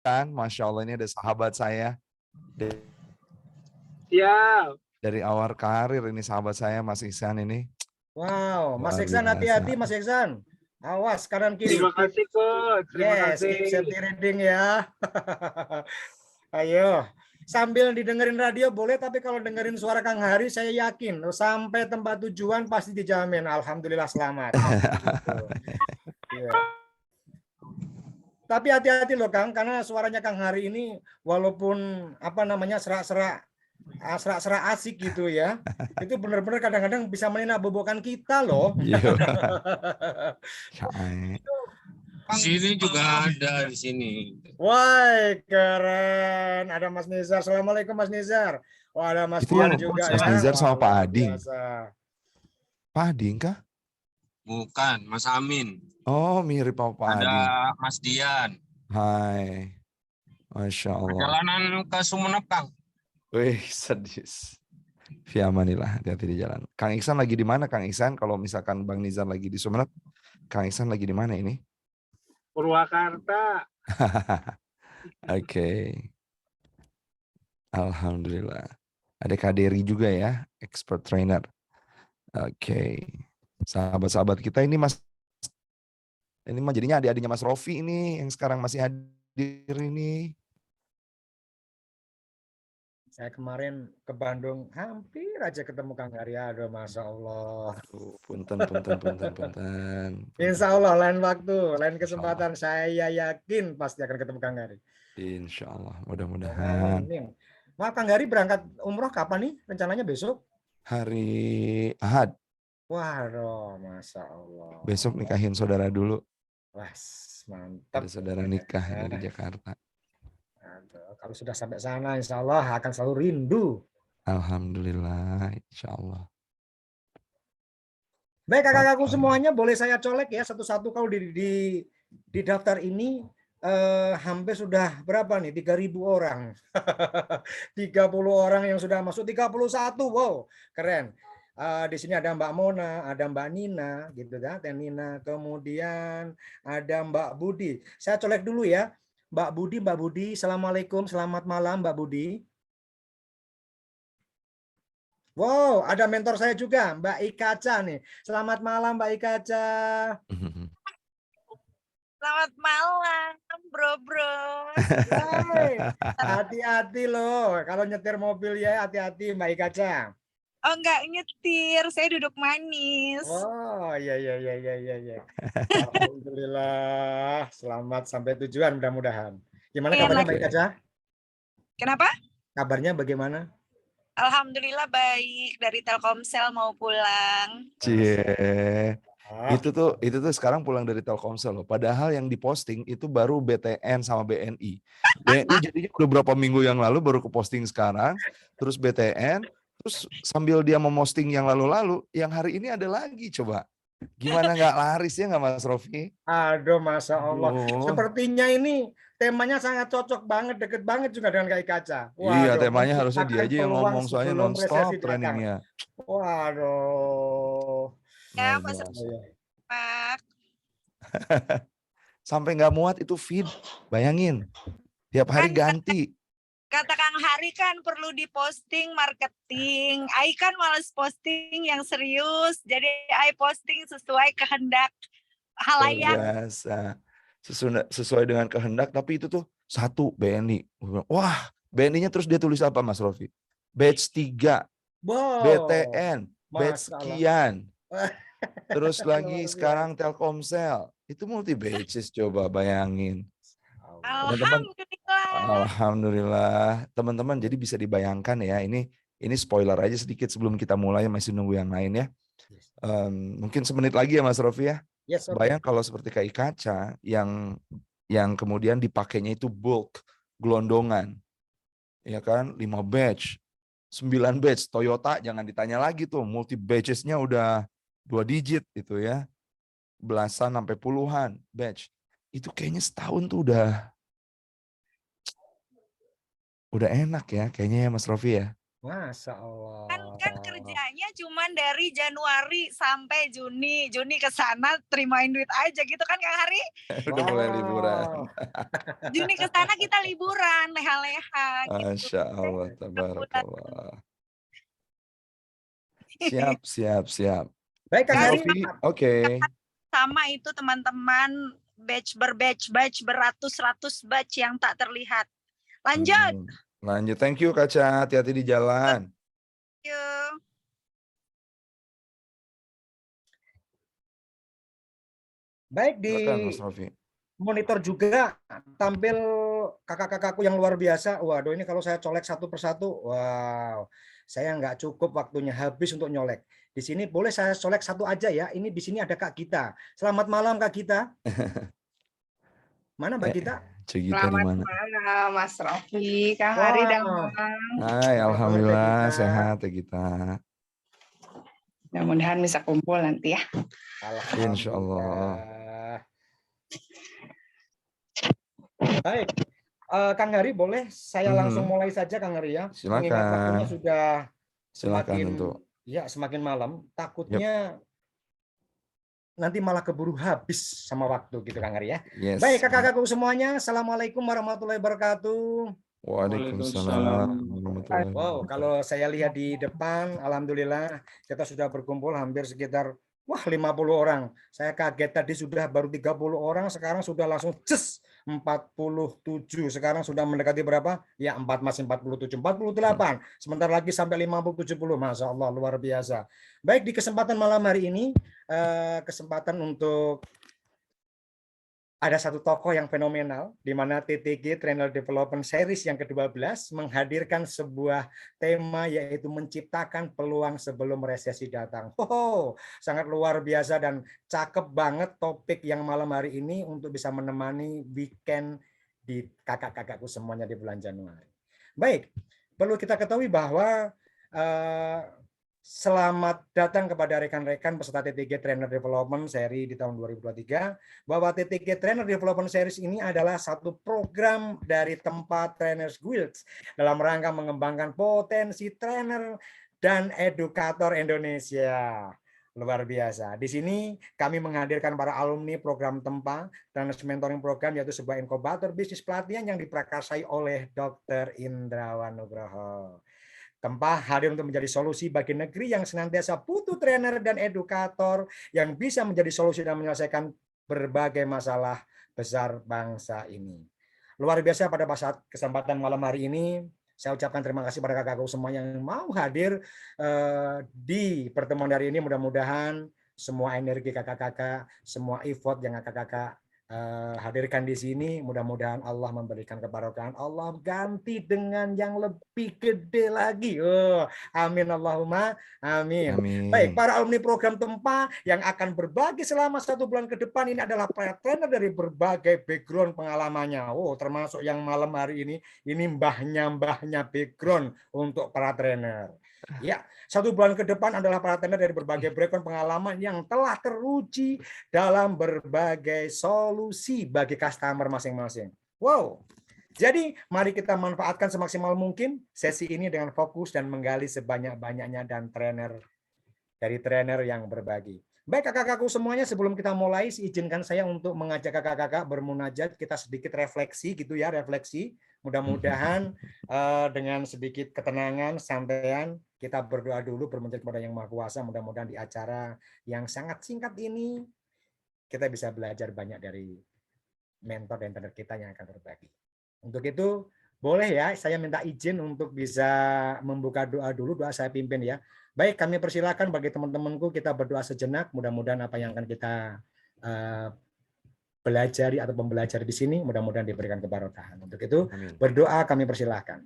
kan? Masya Allah, ini ada sahabat saya. Siap. Dari awal karir ini sahabat saya, Mas Ihsan ini. Wow, Mas Luar Iksan biasa. hati-hati Mas Iksan. Awas kanan kiri. Terima kasih coach. Terima Yes, kasih. keep safety reading ya. Ayo, sambil didengerin radio boleh, tapi kalau dengerin suara Kang Hari saya yakin sampai tempat tujuan pasti dijamin. Alhamdulillah selamat. Gitu. Iya. Tapi hati-hati loh Kang, karena suaranya Kang Hari ini walaupun apa namanya serak-serak asik gitu ya, itu benar-benar kadang-kadang bisa meninabobokan kita loh. Iya. Di sini juga ada di sini. Wah, keren. Ada Mas Nizar. Assalamualaikum Mas Nizar. Wah, ada Mas Itu Dian yang juga Mas ya. Nizar sama Wah, Pak luar Ading. biasa. Pak Ading kah? Bukan, Mas Amin. Oh, mirip sama Pak Ada Ading. Mas Dian. Hai. Masya Allah. Perjalanan ke Sumeneb, Kang. Wih, sadis. Fiamanillah, hati-hati di jalan. Kang Iksan lagi di mana, Kang Iksan? Kalau misalkan Bang Nizar lagi di Sumeneb, Kang Iksan lagi di mana ini? Purwakarta. Oke. Alhamdulillah. Ada Kak Dery juga ya, expert trainer. Oke. Sahabat-sahabat kita ini mah jadinya adik-adiknya Mas Rofi ini yang sekarang masih hadir ini. Saya kemarin ke Bandung hampir aja ketemu Kang Hari. Aduh, Masya Allah. Punten. Insya Allah lain waktu, lain kesempatan saya yakin pasti akan ketemu Kang Hari. Insya Allah, mudah-mudahan. Maaf Kang Hari berangkat umroh kapan nih? Rencananya besok? Hari Ahad. Waduh, Masya Allah. Besok nikahin saudara dulu. Wah, mantap. Ada saudara nikah dari Jakarta. Aduh, kalau sudah sampai sana, insya Allah akan selalu rindu. Alhamdulillah, insya Allah. Baik kakak-kakakku semuanya, boleh saya colek ya satu-satu. Kalau di daftar ini hampir sudah berapa nih? 3.000 orang. 30 orang yang sudah masuk, 31. Wow, keren. Di sini ada Mbak Mona, ada Mbak Nina, gitu kan, Teh Nina. Kemudian ada Mbak Budi. Saya colek dulu ya. Mbak Budi, Assalamualaikum, selamat malam Mbak Budi. Wow, ada mentor saya juga, Mbak Ikaca nih. Selamat malam Mbak Ikaca. Selamat malam, bro. Hati-hati loh, kalau nyetir mobil ya hati-hati Mbak Ikaca. Oh, enggak nyetir, saya duduk manis. Oh, iya. Alhamdulillah, selamat sampai tujuan mudah-mudahan. Gimana kabarnya Mbak Ikaca? Kenapa? Kabarnya bagaimana? Alhamdulillah baik, dari Telkomsel mau pulang. Cie. Itu tuh sekarang pulang dari Telkomsel loh. Padahal yang diposting itu baru BTN sama BNI. BNI jadinya udah berapa minggu yang lalu baru ke posting sekarang, terus BTN. Terus sambil dia memosting yang lalu-lalu, yang hari ini ada lagi coba. Gimana nggak laris ya nggak Mas Rofi? Aduh, Masya Allah. Sepertinya ini temanya sangat cocok banget, deket banget juga dengan Kak Ikaca. Iya, temanya harusnya dia aja yang ngomong, soalnya non-stop trainingnya. Waduh. Ya, Mas Pak. Sampai nggak muat itu feed, bayangin. Tiap hari ganti. Kata Kang Hari kan perlu diposting marketing. Ai kan males posting yang serius. Jadi Ai posting sesuai kehendak halayak. Biasa. Sesuai dengan kehendak, tapi itu tuh satu BNI. Wah, BNI-nya terus dia tulis apa Mas Rofi? Batch 3. Wow. BTN, batch sekian. Terus lagi sekarang Telkomsel. Itu multi batches, coba bayangin. Alhamdulillah, teman-teman. Jadi bisa dibayangkan ya, ini spoiler aja sedikit sebelum kita mulai, masih nunggu yang lain ya. Mungkin semenit lagi ya Mas Rofi ya. Yes, bayang kalau seperti Kak Ikaca yang kemudian dipakainya itu bulk, gelondongan, ya kan, 5 batch, 9 batch. Toyota jangan ditanya lagi tuh, multi batches-nya udah 2 digit itu ya, belasan sampai puluhan batch. Itu kayaknya setahun tuh udah enak ya kayaknya ya Mas Rofi ya. Masya Kan Allah. kerjanya cuman dari Januari sampai Juni. Juni ke sana terimain duit aja gitu kan Kang Hari? Udah mulai liburan. Wow. Juni ke sana kita liburan, leha-leha gitu. Masya Allah, tabarakallah. Siap, siap, siap. Baik Kang Mas Hari. Rofi, oke. Sama itu teman-teman batch beratus-ratus batch yang tak terlihat. Lanjut. Lanjut, thank you Kaca, hati-hati di jalan. Yuk. Baik, di Silakan Mas Rofi. monitor juga tampil kakak-kakakku yang luar biasa. Waduh, ini kalau saya colek satu persatu, wow, saya nggak cukup waktunya, habis untuk nyolek. Di sini boleh saya colek satu aja ya. Ini di sini ada Kak Gita. Selamat malam Kak Gita. Mana Mbak Gita? Cik Gita di mana? Malam Mas Rofi, Kang Hari dan Wow. Bang. Hai, alhamdulillah sehat ya kita. Mudah-mudahan bisa kumpul nanti ya. Insya Allah. Alhamdulillah. Baik, Kang Hari boleh saya langsung mulai saja Kang Hari ya. Silakan. Mengingat waktunya sudah Silakan semakin tentu. ya semakin malam, takutnya nanti malah keburu habis sama waktu gitu Kang Hari ya. Yes. Baik kakak-kakakku semuanya, assalamualaikum warahmatullahi wabarakatuh. Waalaikumsalam. Wow, kalau saya lihat di depan, alhamdulillah kita sudah berkumpul hampir sekitar 50 orang. Saya kaget tadi sudah baru 30 orang, sekarang sudah langsung 47. Sekarang sudah mendekati berapa? Ya 4 masih 47, 48. Sebentar lagi sampai 50, 70. Masya Allah, luar biasa. Baik, di kesempatan malam hari ini, kesempatan untuk ada satu tokoh yang fenomenal, di mana TTG Trainer Development Series yang ke-12 menghadirkan sebuah tema yaitu menciptakan peluang sebelum resesi datang. Sangat luar biasa dan cakep banget topik yang malam hari ini untuk bisa menemani weekend di kakak-kakakku semuanya di bulan Januari. Baik, perlu kita ketahui bahwa selamat datang kepada rekan-rekan peserta TTG Trainer Development Series di tahun 2023, bahwa TTG Trainer Development Series ini adalah satu program dari tempat Trainers Guilds dalam rangka mengembangkan potensi trainer dan edukator Indonesia. Luar biasa. Di sini kami menghadirkan para alumni program TEMPA, Trainers Mentoring Program, yaitu sebuah inkubator bisnis pelatihan yang diprakarsai oleh Dr. Indrawan Nugroho. TEMPA hadir untuk menjadi solusi bagi negeri yang senantiasa butuh trainer dan edukator yang bisa menjadi solusi dan menyelesaikan berbagai masalah besar bangsa ini. Luar biasa pada saat kesempatan malam hari ini, saya ucapkan terima kasih pada kakakku semua yang mau hadir di pertemuan hari ini. Mudah-mudahan semua energi kakak-kakak, semua effort yang kakak-kakak hadirkan di sini, mudah-mudahan Allah memberikan keberkahan, Allah ganti dengan yang lebih gede lagi. Amin Allahumma amin. Baik, para alumni program TEMPA yang akan berbagi selama 1 bulan ke depan ini adalah para trainer dari berbagai background pengalamannya. Termasuk yang malam hari ini mbahnya background untuk para trainer. Ya, 1 bulan ke depan adalah para trainer dari berbagai background pengalaman yang telah teruji dalam berbagai solusi bagi customer masing-masing. Wow. Jadi mari kita manfaatkan semaksimal mungkin sesi ini dengan fokus dan menggali sebanyak-banyaknya dan dari trainer yang berbagi. Baik kakak-kakakku semuanya, sebelum kita mulai, izinkan saya untuk mengajak kakak-kakak bermunajat, kita sedikit refleksi gitu ya, refleksi. Mudah-mudahan dengan sedikit ketenangan, santaian, kita berdoa dulu bermunajat kepada Yang Maha Kuasa. Mudah-mudahan di acara yang sangat singkat ini kita bisa belajar banyak dari mentor dan trainer kita yang akan berbagi. Untuk itu boleh ya, saya minta izin untuk bisa membuka doa dulu, doa saya pimpin ya. Baik, kami persilakan bagi teman-temanku kita berdoa sejenak. Mudah-mudahan apa yang akan kita pelajari atau pembelajar di sini mudah-mudahan diberikan keberkahan. Untuk itu berdoa kami persilahkan.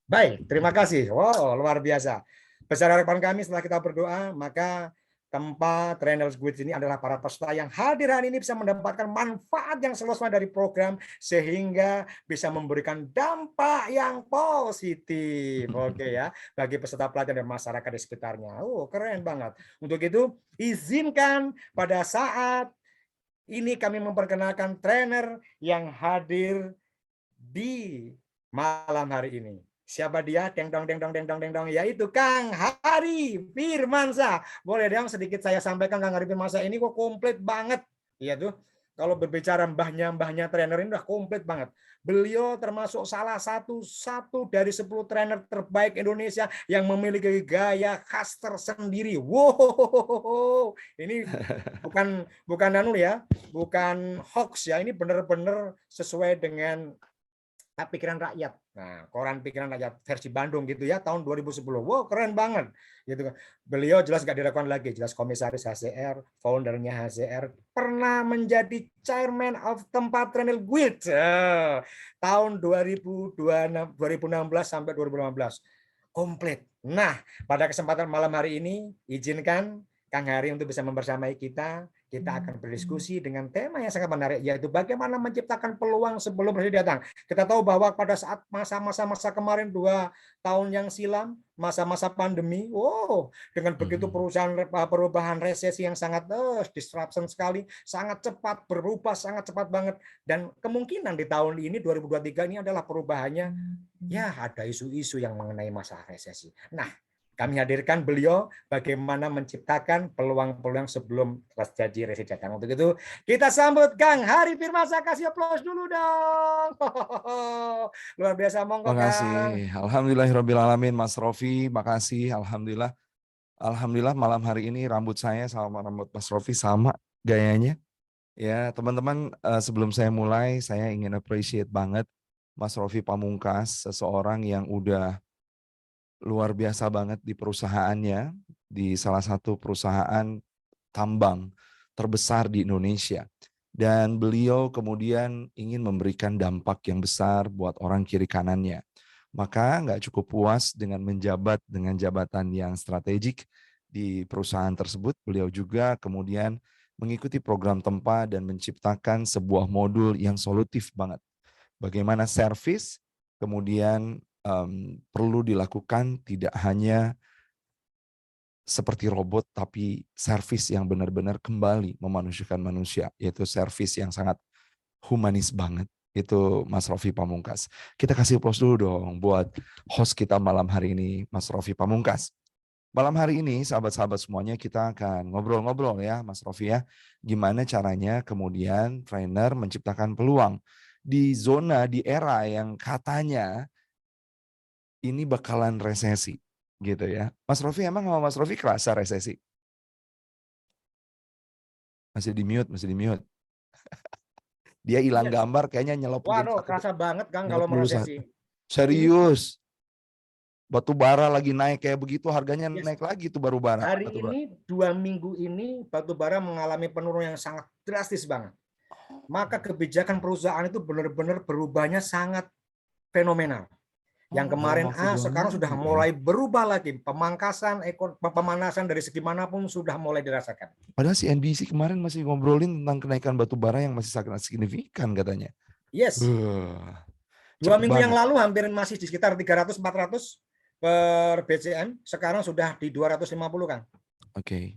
Baik, terima kasih. Wow, luar biasa. Besar harapan kami setelah kita berdoa, maka tempat Trainers Guild ini adalah para peserta yang hadir hari ini bisa mendapatkan manfaat yang seluas-luasnya dari program sehingga bisa memberikan dampak yang positif. Oke ya, bagi peserta pelatihan dan masyarakat di sekitarnya. Keren banget. Untuk itu, izinkan pada saat Ini kami memperkenalkan trainer yang hadir di malam hari ini. Siapa dia? Deng dong, deng dong, deng dong, deng dong. Yaitu Kang Hari Firmansyah. Boleh dong sedikit saya sampaikan, Kang Hari Firmansyah ini kok komplit banget. Iya tuh. Kalau berbicara mbahnya trainer ini udah komplit banget. Beliau termasuk salah satu dari 10 trainer terbaik Indonesia yang memiliki gaya khas tersendiri. Wow, ini bukan ya, bukan hoax ya. Ini benar-benar sesuai dengan Pikiran Rakyat. Nah, koran Pikiran Rakyat versi Bandung gitu ya, tahun 2010. Wow, keren banget. Gitu. Beliau jelas nggak diragukan lagi, jelas komisaris HCR, foundernya HCR, pernah menjadi chairman of Tempat Trainer Guild tahun 2016 sampai 2015. Komplit. Nah, pada kesempatan malam hari ini, izinkan Kang Hari untuk bisa membersamai kita. Kita akan berdiskusi dengan tema yang sangat menarik, yaitu bagaimana menciptakan peluang sebelum presiden datang. Kita tahu bahwa pada saat masa kemarin 2 tahun yang silam, masa-masa pandemi, dengan begitu perubahan resesi yang sangat disruption sekali, sangat cepat berubah, sangat cepat banget. Dan kemungkinan di tahun ini 2023 ini adalah perubahannya, ya ada isu-isu yang mengenai masalah resesi. Nah, kami hadirkan beliau bagaimana menciptakan peluang-peluang sebelum terjadi resesi datang. Untuk itu kita sambut Kang Hari Firmansyah, kasih aplaus dulu dong. Luar biasa, monggo Kang. Makasih. Alhamdulillahirrabbilalamin Mas Rofi, makasih. Alhamdulillah. Alhamdulillah malam hari ini rambut saya sama rambut Mas Rofi sama gayanya. Ya teman-teman, sebelum saya mulai saya ingin appreciate banget Mas Rofi Pamungkas, seseorang yang udah luar biasa banget di perusahaannya, di salah satu perusahaan tambang terbesar di Indonesia. Dan beliau kemudian ingin memberikan dampak yang besar buat orang kiri kanannya. Maka nggak cukup puas dengan menjabat dengan jabatan yang strategik di perusahaan tersebut, beliau juga kemudian mengikuti program Tempa dan menciptakan sebuah modul yang solutif banget. Bagaimana servis kemudian perlu dilakukan tidak hanya seperti robot, tapi servis yang benar-benar kembali memanusiakan manusia, yaitu servis yang sangat humanis banget. Itu Mas Rofi Pamungkas. Kita kasih aplaus dulu dong buat host kita malam hari ini, Mas Rofi Pamungkas. Malam hari ini sahabat-sahabat semuanya kita akan ngobrol-ngobrol ya Mas Rofi ya. Gimana caranya kemudian trainer menciptakan peluang di zona, di era yang katanya ini bakalan resesi gitu ya. Mas Rofi, emang sama Mas Rofi kerasa resesi? Masih di mute. Dia hilang gambar kayaknya nyelop. Waduh, kerasa banget Kang kalau resesi. Serius. Batu bara lagi naik kayak begitu, harganya naik lagi tuh baru bara. Hari ini 2 minggu ini batu bara mengalami penurunan yang sangat drastis banget. Maka kebijakan perusahaan itu benar-benar berubahnya sangat fenomenal. Yang kemarin sekarang sudah mulai berubah lagi. Pemanasan dari segi manapun sudah mulai dirasakan. Padahal si NBC kemarin masih ngobrolin tentang kenaikan batu bara yang masih sangat signifikan katanya. Yes. 2 minggu yang lalu hampir masih di sekitar 300-400 per BCM. Sekarang sudah di 250 kan. Oke.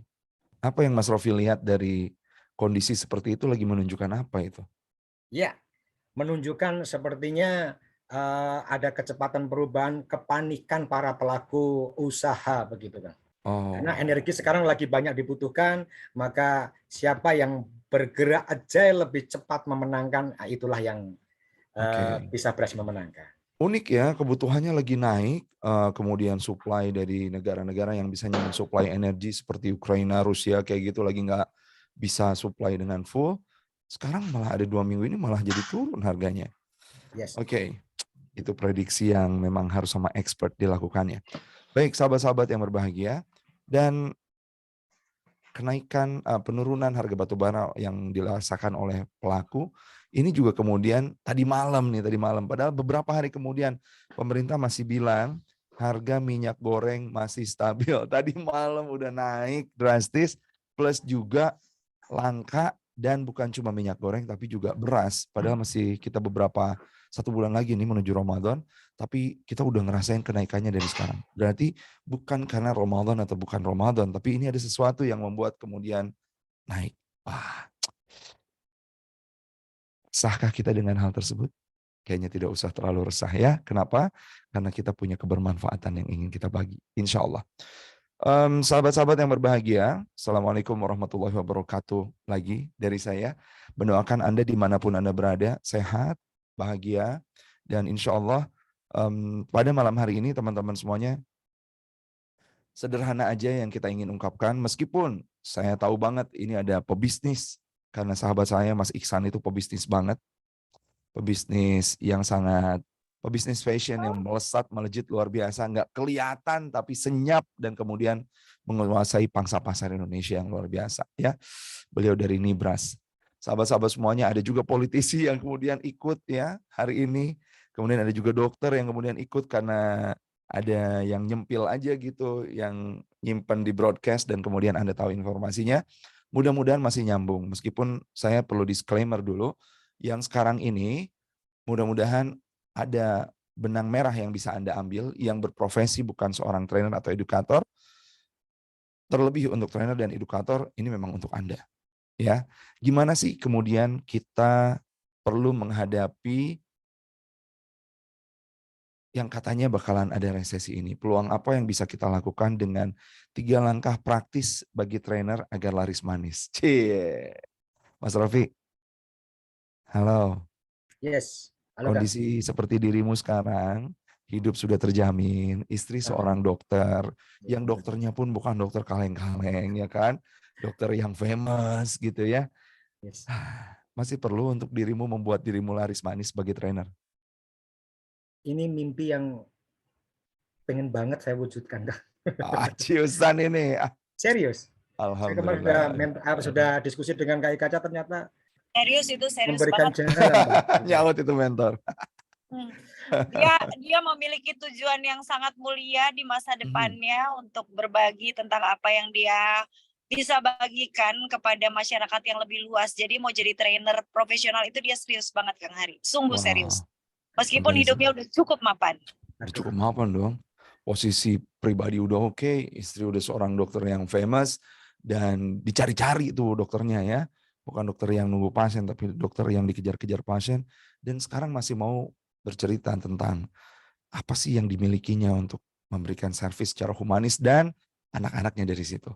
Apa yang Mas Rofi lihat dari kondisi seperti itu lagi menunjukkan apa itu? Ya, menunjukkan sepertinya ada kecepatan perubahan, kepanikan para pelaku usaha begitu kan. Karena energi sekarang lagi banyak dibutuhkan, maka siapa yang bergerak agile lebih cepat memenangkan, itulah yang bisa berhasil memenangkan. Unik ya, kebutuhannya lagi naik, kemudian supply dari negara-negara yang bisa mensuplai energi seperti Ukraina, Rusia kayak gitu lagi nggak bisa supply dengan full. Sekarang malah ada 2 minggu ini malah jadi turun harganya. Yes. Oke. Itu prediksi yang memang harus sama expert dilakukannya. Baik sahabat-sahabat yang berbahagia, dan kenaikan penurunan harga batu bara yang dirasakan oleh pelaku, ini juga kemudian tadi malam, padahal beberapa hari kemudian pemerintah masih bilang harga minyak goreng masih stabil. Tadi malam udah naik drastis, plus juga langka, dan bukan cuma minyak goreng tapi juga beras. Padahal masih kita 1 bulan lagi nih menuju Ramadan, tapi kita udah ngerasain kenaikannya dari sekarang. Berarti bukan karena Ramadan atau bukan Ramadan, tapi ini ada sesuatu yang membuat kemudian naik. Wah, Sahkah kita dengan hal tersebut? Kayaknya tidak usah terlalu resah ya. Kenapa? Karena kita punya kebermanfaatan yang ingin kita bagi. Insya Allah. Sahabat-sahabat yang berbahagia, Assalamualaikum warahmatullahi wabarakatuh. Lagi dari saya, mendoakan Anda dimanapun Anda berada, sehat, bahagia, dan insya Allah pada malam hari ini teman-teman semuanya, sederhana aja yang kita ingin ungkapkan, meskipun saya tahu banget ini ada pebisnis, karena sahabat saya Mas Iksan itu pebisnis banget, pebisnis yang sangat, pebisnis fashion yang melesat, melejit luar biasa, nggak kelihatan tapi senyap dan kemudian menguasai pangsa pasar Indonesia yang luar biasa ya. Beliau dari Nibras. Sahabat-sahabat semuanya, ada juga politisi yang kemudian ikut ya hari ini. Kemudian ada juga dokter yang kemudian ikut karena ada yang nyempil aja gitu, yang nyimpen di broadcast dan kemudian Anda tahu informasinya. Mudah-mudahan masih nyambung, meskipun saya perlu disclaimer dulu, yang sekarang ini mudah-mudahan ada benang merah yang bisa Anda ambil, yang berprofesi bukan seorang trainer atau edukator, terlebih untuk trainer dan edukator, ini memang untuk Anda. Ya, gimana sih kemudian kita perlu menghadapi yang katanya bakalan ada resesi ini? Peluang apa yang bisa kita lakukan dengan 3 langkah praktis bagi trainer agar laris manis? Cie. Mas Rofi, halo. Yes. Halo, Kak. Kondisi seperti dirimu sekarang, hidup sudah terjamin, istri seorang dokter, yang dokternya pun bukan dokter kaleng-kaleng, ya kan? Dokter yang famous gitu ya. Yes. Masih perlu untuk dirimu membuat dirimu laris manis sebagai trainer? Ini mimpi yang pengen banget saya wujudkan, Kak. Ciusan ini. Serius. Saya kemarin Alhamdulillah. sudah diskusi dengan Kak Ika, ternyata Serius itu serius memberikan banget. jalan. Nyaut itu mentor. Dia memiliki tujuan yang sangat mulia di masa depannya untuk berbagi tentang apa yang dia bisa bagikan kepada masyarakat yang lebih luas. Jadi mau jadi trainer profesional itu dia serius banget, Kang Hari. Sungguh serius. Meskipun hidupnya udah cukup mapan. Cukup mapan dong. Posisi pribadi udah oke, istri udah seorang dokter yang famous, dan dicari-cari tuh dokternya ya. Bukan dokter yang nunggu pasien, tapi dokter yang dikejar-kejar pasien. Dan sekarang masih mau bercerita tentang apa sih yang dimilikinya untuk memberikan servis secara humanis dan anak-anaknya dari situ.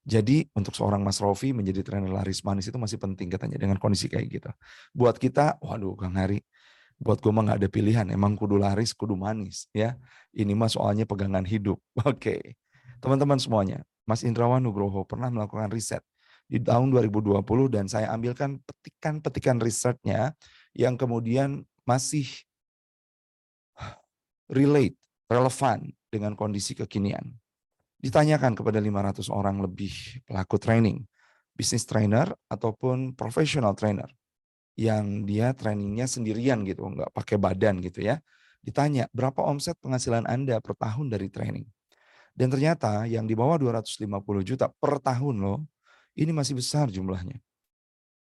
Jadi untuk seorang Mas Rofi menjadi trainer laris manis itu masih penting katanya dengan kondisi kayak gitu. Buat kita, waduh Kang Hari, buat gue mah nggak ada pilihan, emang kudu laris, kudu manis ya. Ini mah soalnya pegangan hidup. Oke. Teman-teman semuanya, Mas Indrawan Nugroho pernah melakukan riset di tahun 2020 dan saya ambilkan petikan-petikan risetnya yang kemudian masih relevan dengan kondisi kekinian. Ditanyakan kepada 500 orang lebih pelaku training, bisnis trainer ataupun professional trainer yang dia trainingnya sendirian gitu, nggak pakai badan gitu ya. Ditanya, berapa omset penghasilan Anda per tahun dari training? Dan ternyata yang di bawah 250 juta per tahun loh, ini masih besar jumlahnya.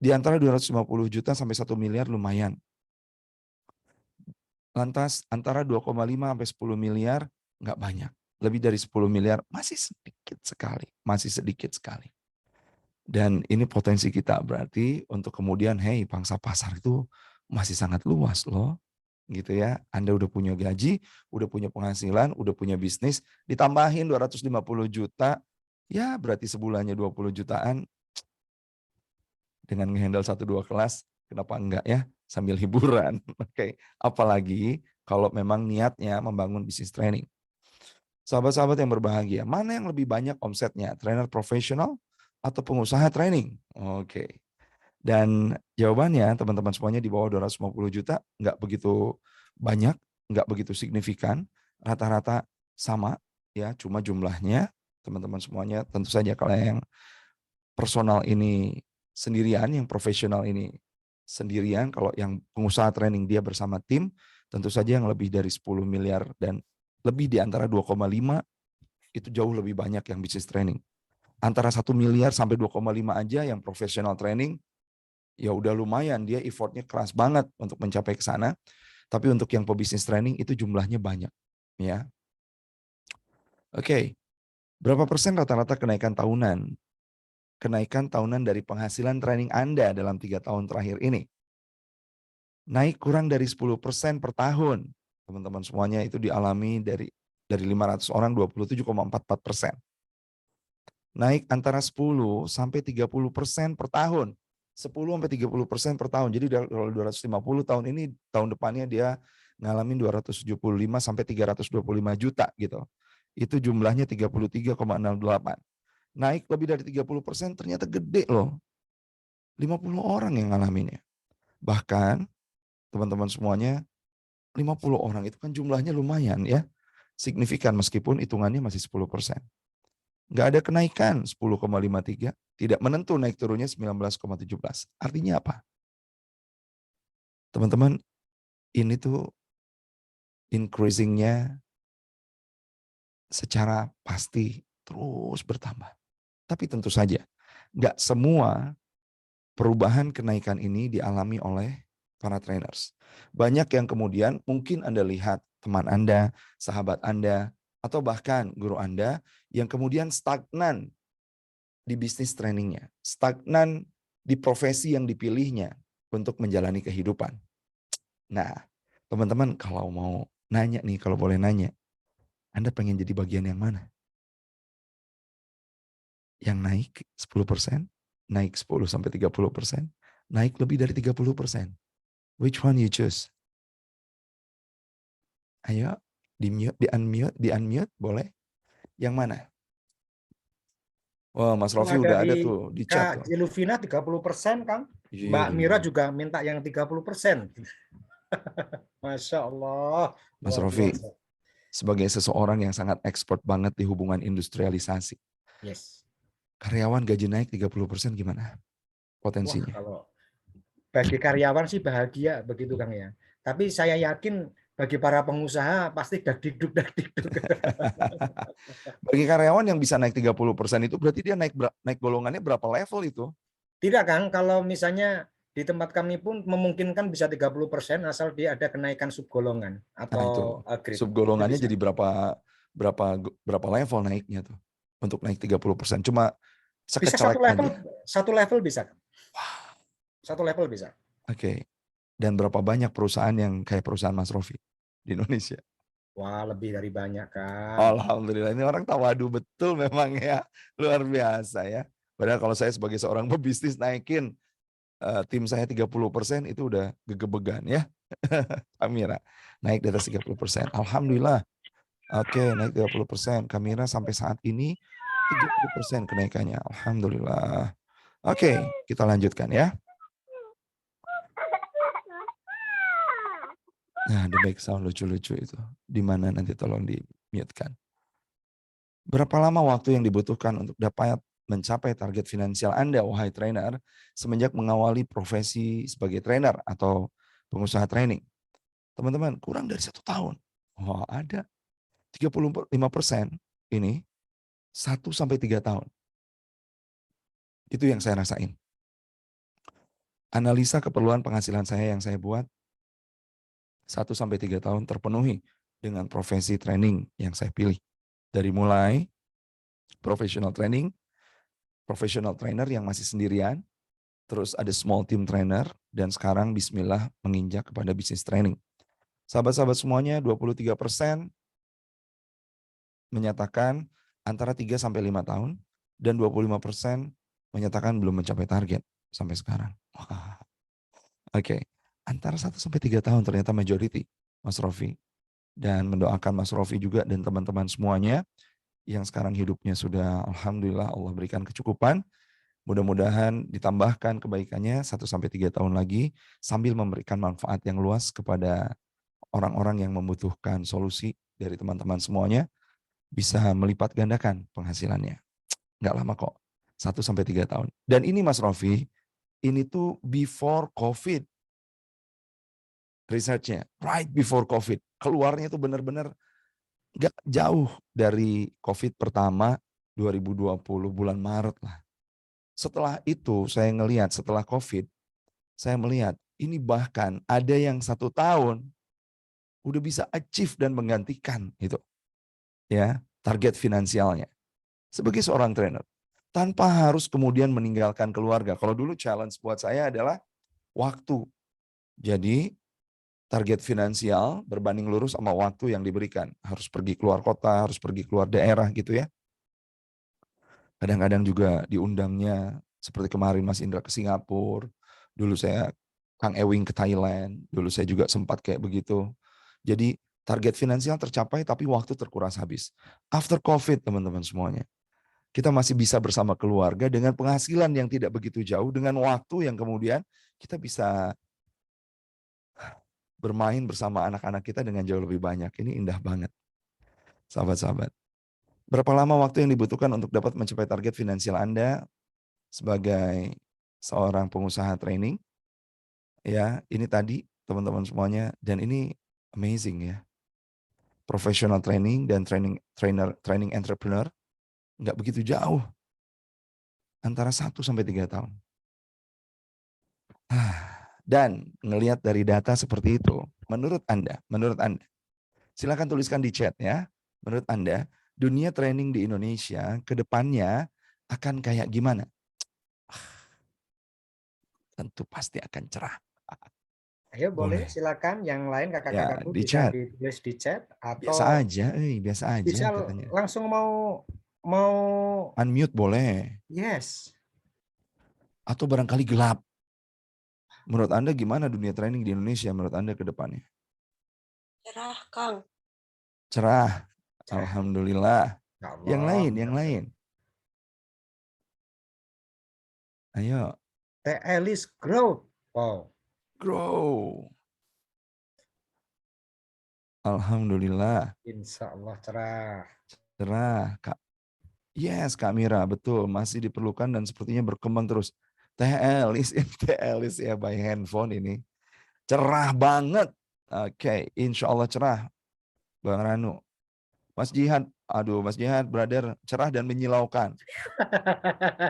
Di antara 250 juta sampai 1 miliar lumayan. Lantas antara 2,5 sampai 10 miliar nggak banyak. Lebih dari 10 miliar masih sedikit sekali. Masih sedikit sekali. Dan ini potensi kita berarti untuk kemudian, hey, pangsa pasar itu masih sangat luas loh. Gitu ya. Anda udah punya gaji, udah punya penghasilan, udah punya bisnis, ditambahin 250 juta, ya berarti sebulannya 20 jutaan. Dengan ngehandle 1-2 kelas, kenapa enggak ya? Sambil hiburan. Oke. Apalagi kalau memang niatnya membangun bisnis training. Sahabat-sahabat yang berbahagia, mana yang lebih banyak omsetnya? Trainer profesional atau pengusaha training? Oke. Dan jawabannya teman-teman semuanya di bawah 250 juta nggak begitu banyak, nggak begitu signifikan, rata-rata sama ya, cuma jumlahnya teman-teman semuanya tentu saja kalau yang personal ini sendirian, yang profesional ini sendirian, kalau yang pengusaha training dia bersama tim, tentu saja yang lebih dari 10 miliar dan lebih di antara 2,5 itu jauh lebih banyak yang bisnis training. Antara 1 miliar sampai 2,5 aja yang profesional training, ya udah lumayan, dia effortnya keras banget untuk mencapai ke sana. Tapi untuk yang pebisnis training itu jumlahnya banyak. Ya. Oke. Berapa persen rata-rata kenaikan tahunan? Kenaikan tahunan dari penghasilan training Anda dalam 3 tahun terakhir ini? naik kurang dari 10% per tahun. Teman-teman semuanya itu dialami dari 500 orang 27,44%. Naik antara 10 sampai 30% per tahun. 10 sampai 30% per tahun. Jadi kalau 250 tahun ini, tahun depannya dia ngalamin 275 sampai 325 juta gitu. Itu jumlahnya 33,68. Naik lebih dari 30% ternyata gede loh. 50 orang yang ngalaminnya. Bahkan teman-teman semuanya 50 orang itu kan jumlahnya lumayan ya. Signifikan meskipun hitungannya masih 10%. Nggak ada kenaikan 10,53, tidak menentu naik turunnya 19,17. Artinya apa? Teman-teman, ini tuh increasing-nya secara pasti terus bertambah. Tapi tentu saja, nggak semua perubahan kenaikan ini dialami oleh para trainers. Banyak yang kemudian mungkin Anda lihat teman Anda, sahabat Anda, atau bahkan guru Anda yang kemudian stagnan di bisnis trainingnya, stagnan di profesi yang dipilihnya untuk menjalani kehidupan. Nah, teman-teman kalau mau nanya nih, kalau boleh nanya, Anda pengen jadi bagian yang mana? Yang naik 10%, naik 10 sampai 30%, naik lebih dari 30%. Which one you choose? Ayo, di-unmute, boleh? Yang mana? Wah, Mas Rofi udah ada tuh di chat Kak tuh. Jeluvina 30%, Kang. Mbak Iya. Mira juga minta yang 30%. Masya Allah. Mas Luar Rofi, biasa. sebagai seseorang yang sangat expert banget di hubungan industrialisasi, Yes. karyawan gaji naik 30% gimana Wah, potensinya? kalau bagi karyawan sih bahagia begitu, Kang ya. Tapi saya yakin bagi para pengusaha pasti dagdikduk. Bagi karyawan yang bisa naik 30% itu berarti dia naik golongannya berapa level itu? Tidak, Kang, kalau misalnya di tempat kami pun memungkinkan bisa 30% asal dia ada kenaikan subgolongan Nah itu, atau grade. subgolongannya Itu bisa. jadi berapa level naiknya tuh untuk naik 30%. Cuma Bisa sekecelek aja. satu level bisa. Satu level bisa. Oke. Dan berapa banyak perusahaan yang kayak perusahaan Mas Rofi di Indonesia? Wah, lebih dari banyak, Kang. Alhamdulillah, ini orang tawadu betul memang ya. Luar biasa ya. Padahal kalau saya sebagai seorang pebisnis naikin tim saya 30% itu udah gegebegan ya. Kamira naik di atas 30%. Alhamdulillah. Oke, naik 30%. Kamira sampai saat ini 30% kenaikannya. Alhamdulillah. Oke, kita lanjutkan ya. Nah, the back sound lucu-lucu itu. Di mana nanti tolong di-mute-kan. Berapa lama waktu yang dibutuhkan untuk dapat mencapai target finansial Anda, wahai trainer, semenjak mengawali profesi sebagai trainer atau pengusaha training? Teman-teman, kurang dari 1 tahun. Wah, ada 35% ini 1 sampai 3 tahun. Itu yang saya rasain. Analisa keperluan penghasilan saya yang saya buat 1 sampai 3 tahun terpenuhi dengan profesi training yang saya pilih. Dari mulai professional training, professional trainer yang masih sendirian, terus ada small team trainer, dan sekarang bismillah menginjak kepada bisnis training. Sahabat-sahabat semuanya, 23% menyatakan antara 3 sampai 5 tahun, dan 25% menyatakan belum mencapai target sampai sekarang. Oke. Antara 1 sampai 3 tahun ternyata majority, Mas Rofi. Dan mendoakan Mas Rofi juga dan teman-teman semuanya yang sekarang hidupnya sudah alhamdulillah Allah berikan kecukupan. Mudah-mudahan ditambahkan kebaikannya 1 sampai 3 tahun lagi sambil memberikan manfaat yang luas kepada orang-orang yang membutuhkan solusi dari teman-teman semuanya, bisa melipat gandakan penghasilannya. Nggak lama kok. 1 sampai 3 tahun. Dan ini Mas Rofi, ini tuh before COVID. Research-nya, right before COVID. Keluarnya itu benar-benar nggak jauh dari COVID pertama 2020 bulan Maret lah. Setelah itu saya ngelihat, setelah COVID, saya melihat ini bahkan ada yang 1 tahun udah bisa achieve dan menggantikan itu ya target finansialnya sebagai seorang trainer tanpa harus kemudian meninggalkan keluarga. Kalau dulu challenge buat saya adalah waktu. Jadi target finansial berbanding lurus sama waktu yang diberikan. Harus pergi keluar kota, harus pergi keluar daerah gitu ya. Kadang-kadang juga diundangnya, seperti kemarin Mas Indra ke Singapura, dulu saya Kang Ewing ke Thailand, dulu saya juga sempat kayak begitu. Jadi target finansial tercapai tapi waktu terkuras habis. After COVID teman-teman semuanya, kita masih bisa bersama keluarga dengan penghasilan yang tidak begitu jauh, dengan waktu yang kemudian kita bisa bermain bersama anak-anak kita dengan jauh lebih banyak. Ini indah banget, sahabat-sahabat. Berapa lama waktu yang dibutuhkan untuk dapat mencapai target finansial Anda sebagai seorang pengusaha training? Ya, ini tadi teman-teman semuanya, dan ini amazing ya. Professional training dan training entrepreneur nggak begitu jauh. Antara 1 sampai 3 tahun. Dan ngelihat dari data seperti itu, menurut Anda, silakan tuliskan di chat ya. Menurut Anda, dunia training di Indonesia ke depannya akan kayak gimana? Tentu pasti akan cerah. Ayo boleh, Boleh. silakan yang lain Ya, kakak-kakakku di bisa chat. ditulis di chat Biasa atau aja, biasa aja bisa katanya. langsung mau Unmute boleh. yes. Atau barangkali gelap. Menurut Anda gimana dunia training di Indonesia menurut Anda ke depannya? Cerah, Kang. Cerah. Alhamdulillah. Ya Allah, Yang lain. Ayo. Elis growth. Wow. Grow. Alhamdulillah. Insya Allah cerah. Cerah, Kak. Yes, Kak Mira, betul. Masih diperlukan dan sepertinya berkembang terus. Teh Elis ya by handphone ini. Cerah banget. Oke, insya Allah cerah. Bang Ranu. Mas Jihad, Mas Jihad, brother, cerah dan menyilaukan.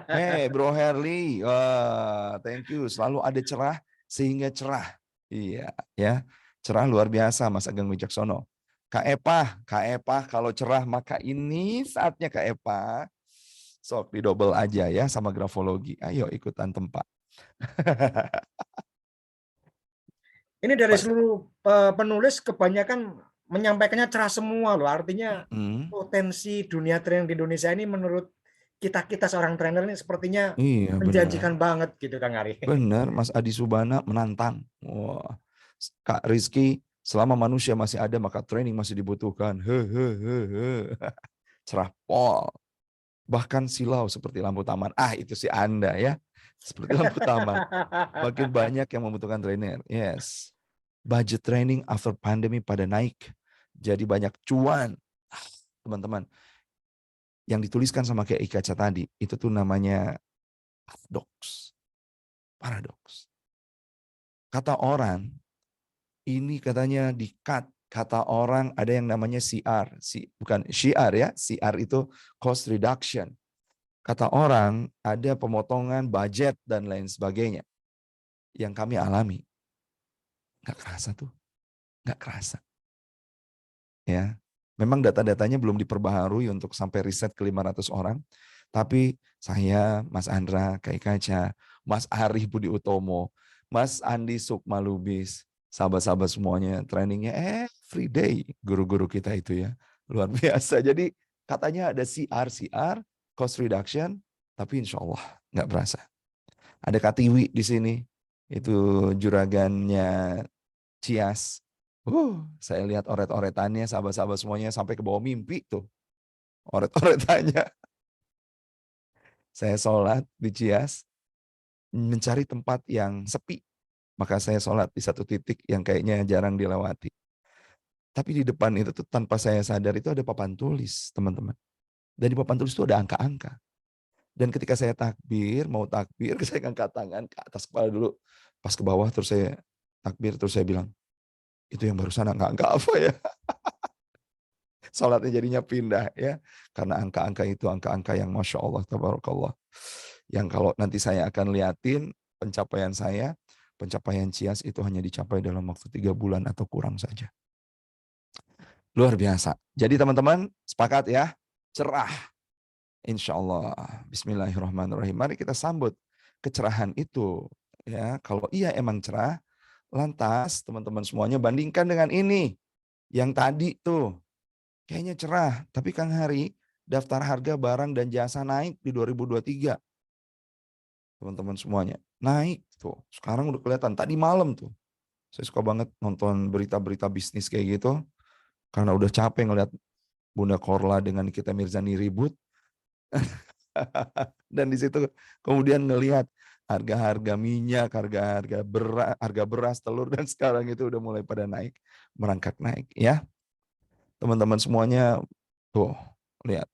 Hey, Bro Herli, wah, thank you. Selalu ada cerah sehingga cerah. Iya, ya. Cerah luar biasa, Mas Ageng Wijaksono. Kak Epah, kalau cerah maka ini saatnya Kak Epah. Sok di double aja ya sama grafologi. Ayo ikutan tempat. Ini dari seluruh penulis kebanyakan menyampaikannya cerah semua loh. Artinya potensi dunia training di Indonesia ini menurut kita seorang trainer ini sepertinya Iya, menjanjikan benar. banget gitu Kang Ari. Benar, Mas Adi Subana menantang. Wah. Kak Rizky, selama manusia masih ada maka training masih dibutuhkan. Cerah pol. Bahkan silau seperti lampu taman. Itu sih Anda ya. Seperti lampu taman. Makin banyak yang membutuhkan trainer. Yes. Budget training after pandemi pada naik. Jadi banyak cuan. Teman-teman. Yang dituliskan sama kayak Ikaca tadi. Itu tuh namanya paradoks. Kata orang, ini katanya di-cut. Kata orang ada yang namanya CR. Bukan syiar ya. CR itu cost reduction. Kata orang ada pemotongan budget dan lain sebagainya. Yang kami alami. Nggak kerasa tuh. Nggak kerasa. Ya. Memang data-datanya belum diperbaharui untuk sampai riset ke 500 orang. Tapi saya, Mas Andra, Kak Kaca, Mas Arif Budi Utomo, Mas Andi Sukma Lubis, sahabat-sahabat semuanya, trainingnya every day. Guru-guru kita itu ya. Luar biasa. Jadi katanya ada CR, cost reduction, tapi insya Allah nggak berasa. Ada Katiwi di sini, itu juragannya Cias. Saya lihat oret-oretannya, sahabat-sahabat semuanya sampai ke bawah mimpi tuh. Oret-oretannya. Saya sholat di Cias, mencari tempat yang sepi. Maka saya sholat di satu titik yang kayaknya jarang dilewati. Tapi di depan itu tuh tanpa saya sadar itu ada papan tulis, teman-teman. Dan di papan tulis itu ada angka-angka. Dan ketika saya mau takbir, saya angkat tangan ke atas kepala dulu. Pas ke bawah terus saya takbir, terus saya bilang, itu yang barusan angka-angka apa ya? Salatnya jadinya pindah ya. Karena angka-angka itu angka-angka yang Masya Allah, Tabarakallah. Yang kalau nanti saya akan liatin pencapaian saya, pencapaian Cias itu hanya dicapai dalam waktu 3 bulan atau kurang saja. Luar biasa. Jadi teman-teman sepakat ya, cerah. Insya Allah. Bismillahirrahmanirrahim. Mari kita sambut kecerahan itu. Ya, kalau iya emang cerah, Lantas teman-teman semuanya bandingkan dengan ini. Yang tadi tuh kayaknya cerah. Tapi Kang Hari, daftar harga barang dan jasa naik di 2023. Teman-teman semuanya. Naik tuh. Sekarang udah kelihatan. Tadi malam tuh. Saya suka banget nonton berita-berita bisnis kayak gitu. Karena udah capek ngeliat Bunda Korla dengan Nikita Mirzani ribut. Dan di situ kemudian ngelihat harga-harga minyak, harga beras, telur, dan sekarang itu udah mulai pada naik, merangkak naik ya. Teman-teman semuanya, tuh lihat,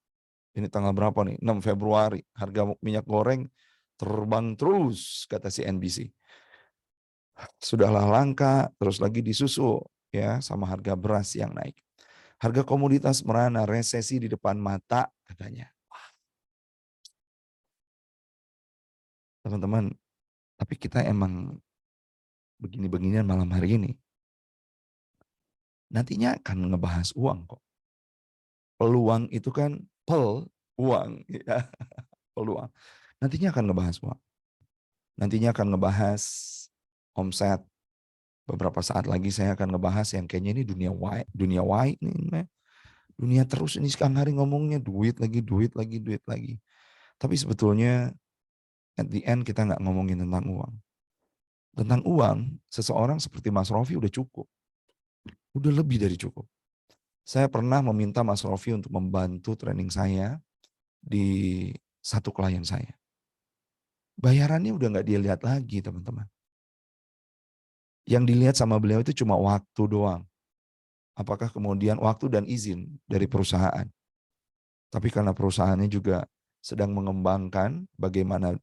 ini tanggal berapa nih? 6 Februari, harga minyak goreng terbang terus, kata CNBC. Sudahlah langka, terus lagi disusul ya sama harga beras yang naik. Harga komoditas merana, resesi di depan mata katanya. Teman-teman, tapi kita emang begini-beginian malam hari ini. Nantinya akan ngebahas uang kok. Peluang itu kan uang, ya. Peluang. Nantinya akan ngebahas uang. Nantinya akan ngebahas omset. Beberapa saat lagi saya akan ngebahas yang kayaknya ini dunia Y nih. Dunia terus ini sekarang hari ngomongnya duit lagi, duit lagi, duit lagi. Tapi sebetulnya at the end kita nggak ngomongin tentang uang. Tentang uang, seseorang seperti Mas Rofi udah cukup. Udah lebih dari cukup. Saya pernah meminta Mas Rofi untuk membantu training saya di satu klien saya. Bayarannya udah nggak dia lihat lagi, teman-teman. Yang dilihat sama beliau itu cuma waktu doang. Apakah kemudian waktu dan izin dari perusahaan. Tapi karena perusahaannya juga sedang mengembangkan bagaimana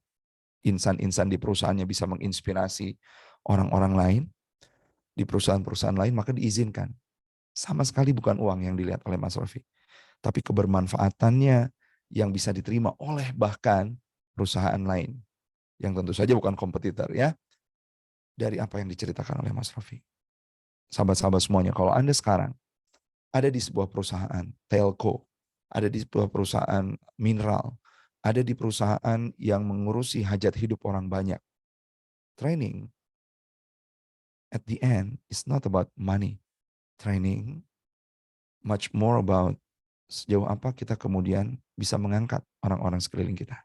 insan-insan di perusahaannya bisa menginspirasi orang-orang lain, di perusahaan-perusahaan lain, maka diizinkan. Sama sekali bukan uang yang dilihat oleh Mas Rofi. Tapi kebermanfaatannya yang bisa diterima oleh bahkan perusahaan lain. Yang tentu saja bukan kompetitor ya. Dari apa yang diceritakan oleh Mas Rofi. Sahabat-sahabat semuanya, kalau Anda sekarang ada di sebuah perusahaan telco, ada di sebuah perusahaan mineral, ada di perusahaan yang mengurusi hajat hidup orang banyak. Training, at the end, is not about money. Training, much more about sejauh apa kita kemudian bisa mengangkat orang-orang sekeliling kita.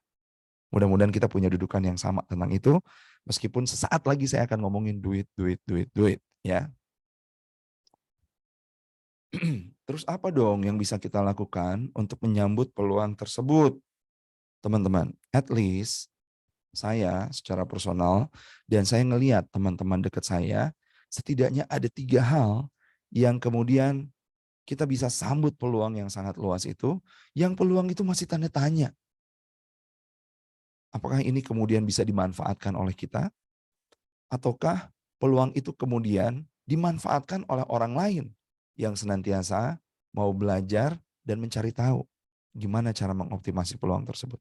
Mudah-mudahan kita punya dudukan yang sama tentang itu, meskipun sesaat lagi saya akan ngomongin duit, ya. Terus apa dong yang bisa kita lakukan untuk menyambut peluang tersebut? Teman-teman, at least saya secara personal dan saya ngelihat teman-teman dekat saya, setidaknya ada 3 hal yang kemudian kita bisa sambut peluang yang sangat luas itu, yang peluang itu masih tanda tanya. Apakah ini kemudian bisa dimanfaatkan oleh kita? Ataukah peluang itu kemudian dimanfaatkan oleh orang lain yang senantiasa mau belajar dan mencari tahu gimana cara mengoptimasi peluang tersebut.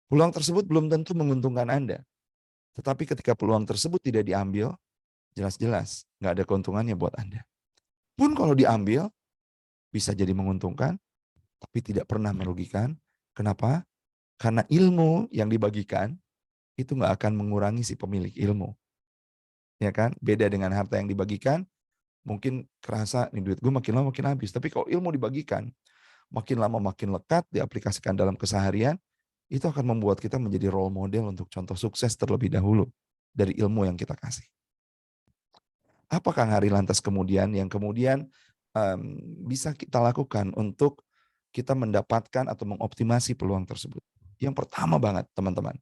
Peluang tersebut belum tentu menguntungkan Anda. Tetapi ketika peluang tersebut tidak diambil, jelas-jelas nggak ada keuntungannya buat Anda. Pun kalau diambil, bisa jadi menguntungkan, tapi tidak pernah merugikan. Kenapa? Karena ilmu yang dibagikan itu nggak akan mengurangi si pemilik ilmu. Ya kan? Beda dengan harta yang dibagikan, mungkin kerasa nih duit gue makin lama makin habis. Tapi kalau ilmu dibagikan, makin lama makin lekat, diaplikasikan dalam keseharian, itu akan membuat kita menjadi role model untuk contoh sukses terlebih dahulu dari ilmu yang kita kasih. Apa Kang Hari lantas kemudian yang kemudian bisa kita lakukan untuk kita mendapatkan atau mengoptimasi peluang tersebut? Yang pertama banget teman-teman,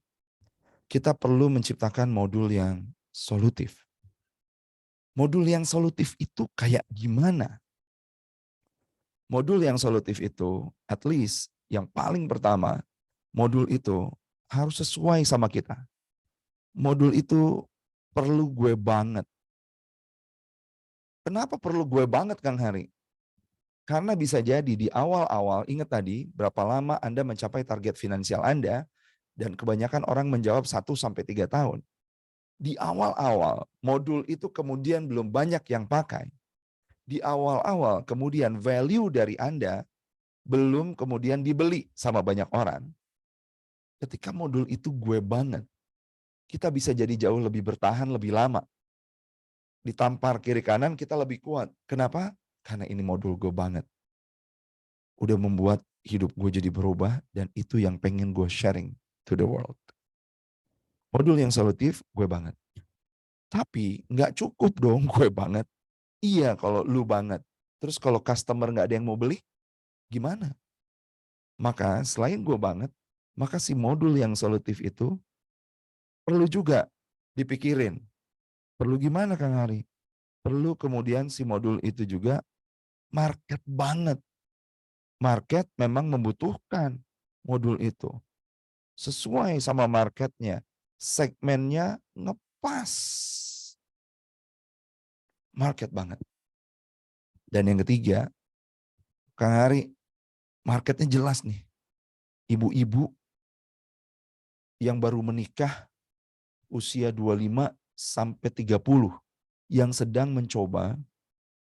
kita perlu menciptakan modul yang solutif. Modul yang solutif itu kayak gimana? Modul yang solutif itu, at least yang paling pertama, modul itu harus sesuai sama kita. Modul itu perlu gue banget. Kenapa perlu gue banget Kang Hari? Karena bisa jadi di awal-awal, ingat tadi berapa lama Anda mencapai target finansial Anda, dan kebanyakan orang menjawab 1-3 tahun. Di awal-awal, modul itu kemudian belum banyak yang pakai. Di awal-awal, kemudian value dari Anda belum kemudian dibeli sama banyak orang. Ketika modul itu gue banget, kita bisa jadi jauh lebih bertahan lebih lama. ditampar kiri kanan kita lebih kuat. Kenapa? Karena ini modul gue banget. Udah membuat hidup gue jadi berubah dan itu yang pengen gue sharing to the world. Modul yang solutif gue banget. Tapi nggak cukup dong gue banget. Iya kalau lu banget. Terus kalau customer nggak ada yang mau beli, gimana? Maka selain gue banget, maka si modul yang solutif itu perlu juga dipikirin. Perlu gimana Kang Hari? Perlu kemudian si modul itu juga market banget. Market memang membutuhkan modul itu. Sesuai sama marketnya. Segmennya ngepas. Market banget. Dan yang ketiga, Kang Hari, marketnya jelas nih. Ibu-ibu yang baru menikah usia 25 sampai 30 yang sedang mencoba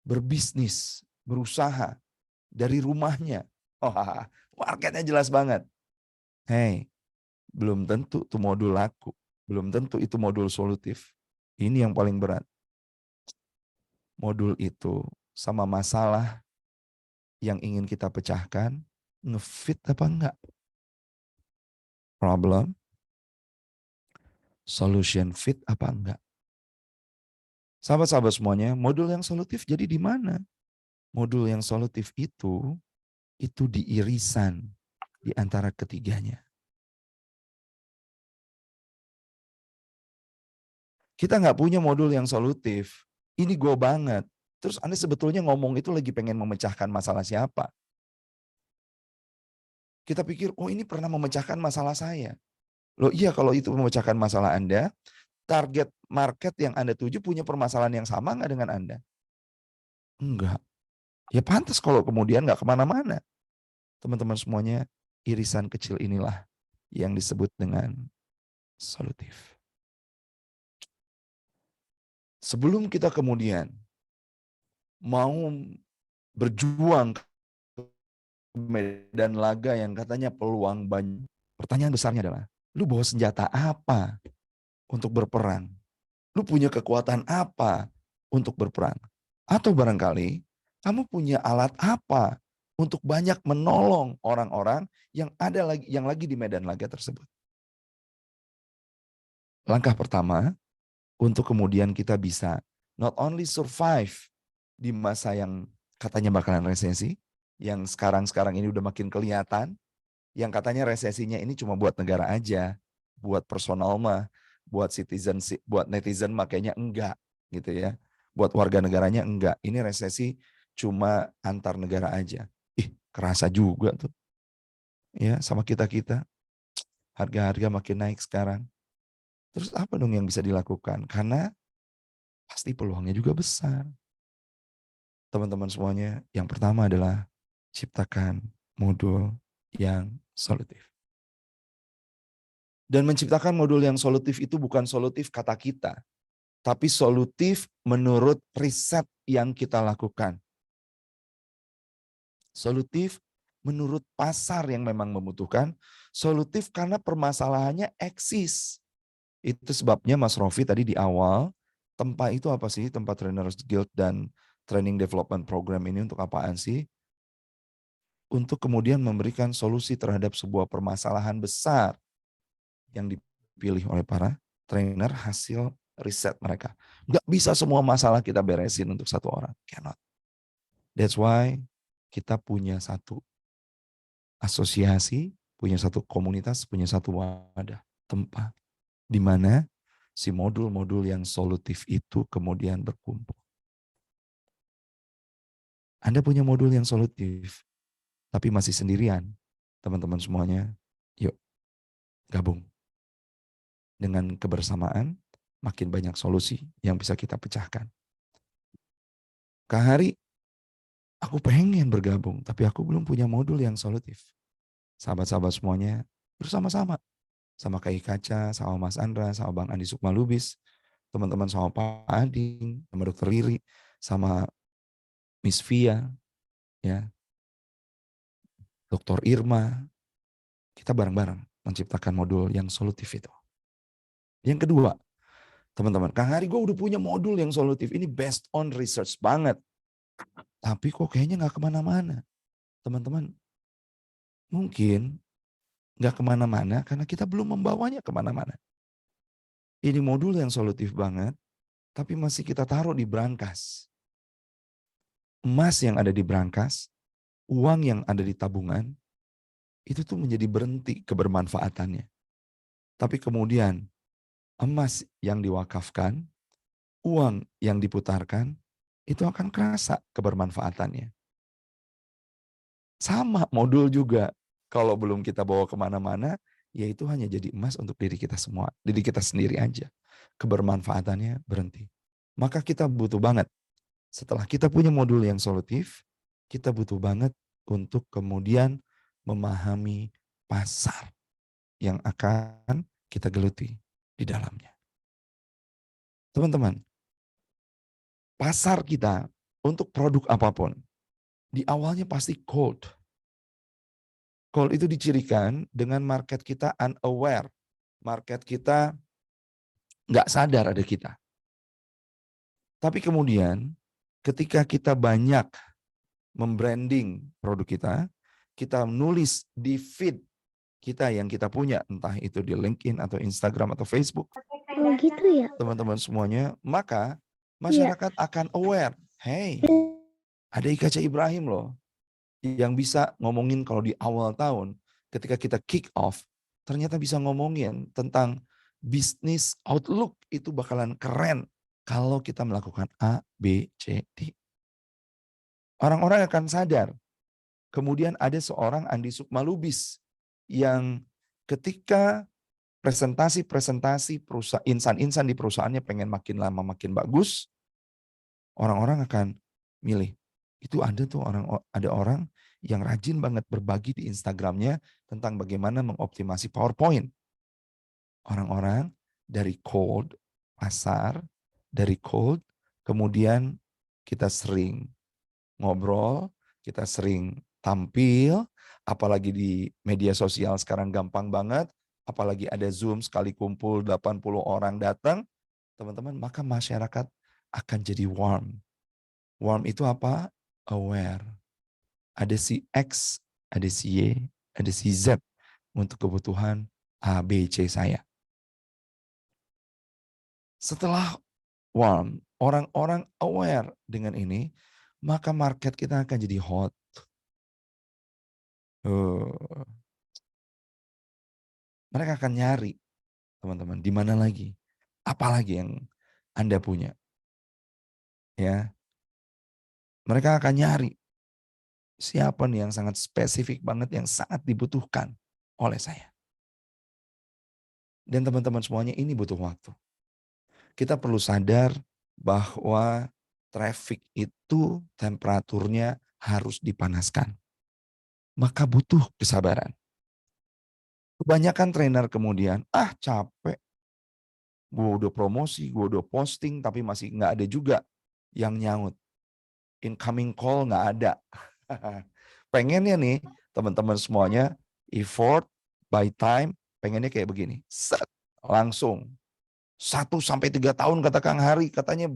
berbisnis, berusaha dari rumahnya. Wah, marketnya jelas banget. Hey, belum tentu itu modul laku. Belum tentu itu modul solutif. Ini yang paling berat. Modul itu sama masalah yang ingin kita pecahkan, ngefit apa enggak? Problem, solution fit apa enggak? Sahabat-sahabat semuanya, modul yang solutif jadi di mana? Modul yang solutif itu di irisan di antara ketiganya. Kita nggak punya modul yang solutif. Ini gue banget. Terus Anda sebetulnya ngomong itu lagi pengen memecahkan masalah siapa? Kita pikir, oh ini pernah memecahkan masalah saya. Loh iya kalau itu memecahkan masalah Anda, target market yang Anda tuju punya permasalahan yang sama nggak dengan Anda? Enggak. Ya pantas kalau kemudian nggak kemana-mana. Teman-teman semuanya, irisan kecil inilah yang disebut dengan solutif. Sebelum kita kemudian mau berjuang ke medan laga yang katanya peluang banyak, pertanyaan besarnya adalah, lu bawa senjata apa untuk berperang? Lu punya kekuatan apa untuk berperang? Atau barangkali kamu punya alat apa untuk banyak menolong orang-orang yang lagi di medan laga tersebut? Langkah pertama, untuk kemudian kita bisa not only survive di masa yang katanya bakalan resesi, yang sekarang ini udah makin kelihatan, yang katanya resesinya ini cuma buat negara aja, buat personal mah, buat citizen, buat netizen makanya enggak gitu ya. Buat warga negaranya enggak. Ini resesi cuma antar negara aja. Ih, kerasa juga tuh. Ya, sama kita-kita. Harga-harga makin naik sekarang. Terus apa dong yang bisa dilakukan? Karena pasti peluangnya juga besar. Teman-teman semuanya, yang pertama adalah ciptakan modul yang solutif. Dan menciptakan modul yang solutif itu bukan solutif kata kita, tapi solutif menurut riset yang kita lakukan. Solutif menurut pasar yang memang membutuhkan, solutif karena permasalahannya eksis. Itu sebabnya Mas Rofi tadi di awal, tempat itu apa sih? Tempat Trainers Guild dan Training Development Program ini untuk apaan sih? Untuk kemudian memberikan solusi terhadap sebuah permasalahan besar yang dipilih oleh para trainer hasil riset mereka. Nggak bisa semua masalah kita beresin untuk satu orang. Cannot. That's why kita punya satu asosiasi, punya satu komunitas, punya satu wadah, tempat di mana si modul-modul yang solutif itu kemudian berkumpul. Anda punya modul yang solutif, tapi masih sendirian. Teman-teman semuanya, yuk gabung. Dengan kebersamaan, makin banyak solusi yang bisa kita pecahkan. Kak Hari, aku pengen bergabung, tapi aku belum punya modul yang solutif. Sahabat-sahabat semuanya, bersama-sama. Sama Kak Kaca, sama Mas Andra, sama Bang Andi Sukma Lubis, teman-teman sama Pak Ading, sama Dr. Riri, sama Miss Via, ya, Dr. Irma, kita bareng-bareng menciptakan modul yang solutif itu. Yang kedua, Teman-teman, Kang Hari gue udah punya modul yang solutif. Ini based on research banget. Tapi kok kayaknya nggak kemana-mana. Teman-teman, mungkin nggak kemana-mana karena kita belum membawanya kemana-mana. Ini modul yang solutif banget, tapi masih kita taruh di brankas. Emas yang ada di brankas, uang yang ada di tabungan, itu tuh menjadi berhenti kebermanfaatannya. Tapi kemudian emas yang diwakafkan, uang yang diputarkan, itu akan kerasa kebermanfaatannya. Sama modul juga, kalau belum kita bawa kemana-mana, yaitu hanya jadi emas untuk diri kita semua, diri kita sendiri aja. Kebermanfaatannya berhenti. Maka kita butuh banget, setelah kita punya modul yang solutif, kita butuh banget untuk kemudian memahami pasar yang akan kita geluti di dalamnya. Teman-teman, pasar kita untuk produk apapun, di awalnya pasti cold. Cold itu dicirikan dengan market kita unaware. Market kita nggak sadar ada kita. Tapi kemudian ketika kita banyak membranding produk kita nulis di feed kita yang kita punya, entah itu di LinkedIn atau Instagram atau Facebook. Oh gitu ya? Teman-teman semuanya, maka masyarakat akan aware. Hey, ada IKC Ibrahim loh, yang bisa ngomongin kalau di awal tahun, ketika kita kick off, ternyata bisa ngomongin tentang bisnis outlook itu bakalan keren kalau kita melakukan A, B, C, D. Orang-orang akan sadar. Kemudian ada seorang Andi Sukmalubis yang ketika presentasi insan-insan di perusahaannya pengen makin lama makin bagus, orang-orang akan milih. Itu ada orang yang rajin banget berbagi di Instagramnya tentang bagaimana mengoptimasi PowerPoint. Orang-orang dari cold pasar, dari cold, kemudian kita sering ngobrol, kita sering tampil, apalagi di media sosial sekarang gampang banget, apalagi ada Zoom sekali kumpul 80 orang datang, teman-teman, maka masyarakat akan jadi warm. Warm itu apa? Aware. Ada si X, ada si Y, ada si Z untuk kebutuhan A, B, C saya. Setelah warm, orang-orang aware dengan ini, maka market kita akan jadi hot. Mereka akan nyari, teman-teman, di mana lagi? Apalagi yang Anda punya? Ya, mereka akan nyari siapa nih yang sangat spesifik banget, yang sangat dibutuhkan oleh saya. Dan teman-teman semuanya, ini butuh waktu. Kita perlu sadar bahwa traffic itu temperaturnya harus dipanaskan. Maka butuh kesabaran. Kebanyakan trainer kemudian, capek. Gue udah promosi, gue udah posting, tapi masih nggak ada juga yang nyaut. Incoming call nggak ada. Pengennya nih, teman-teman semuanya, effort by time, pengennya kayak begini. Set, langsung. 1-3 tahun kata Kang Hari, katanya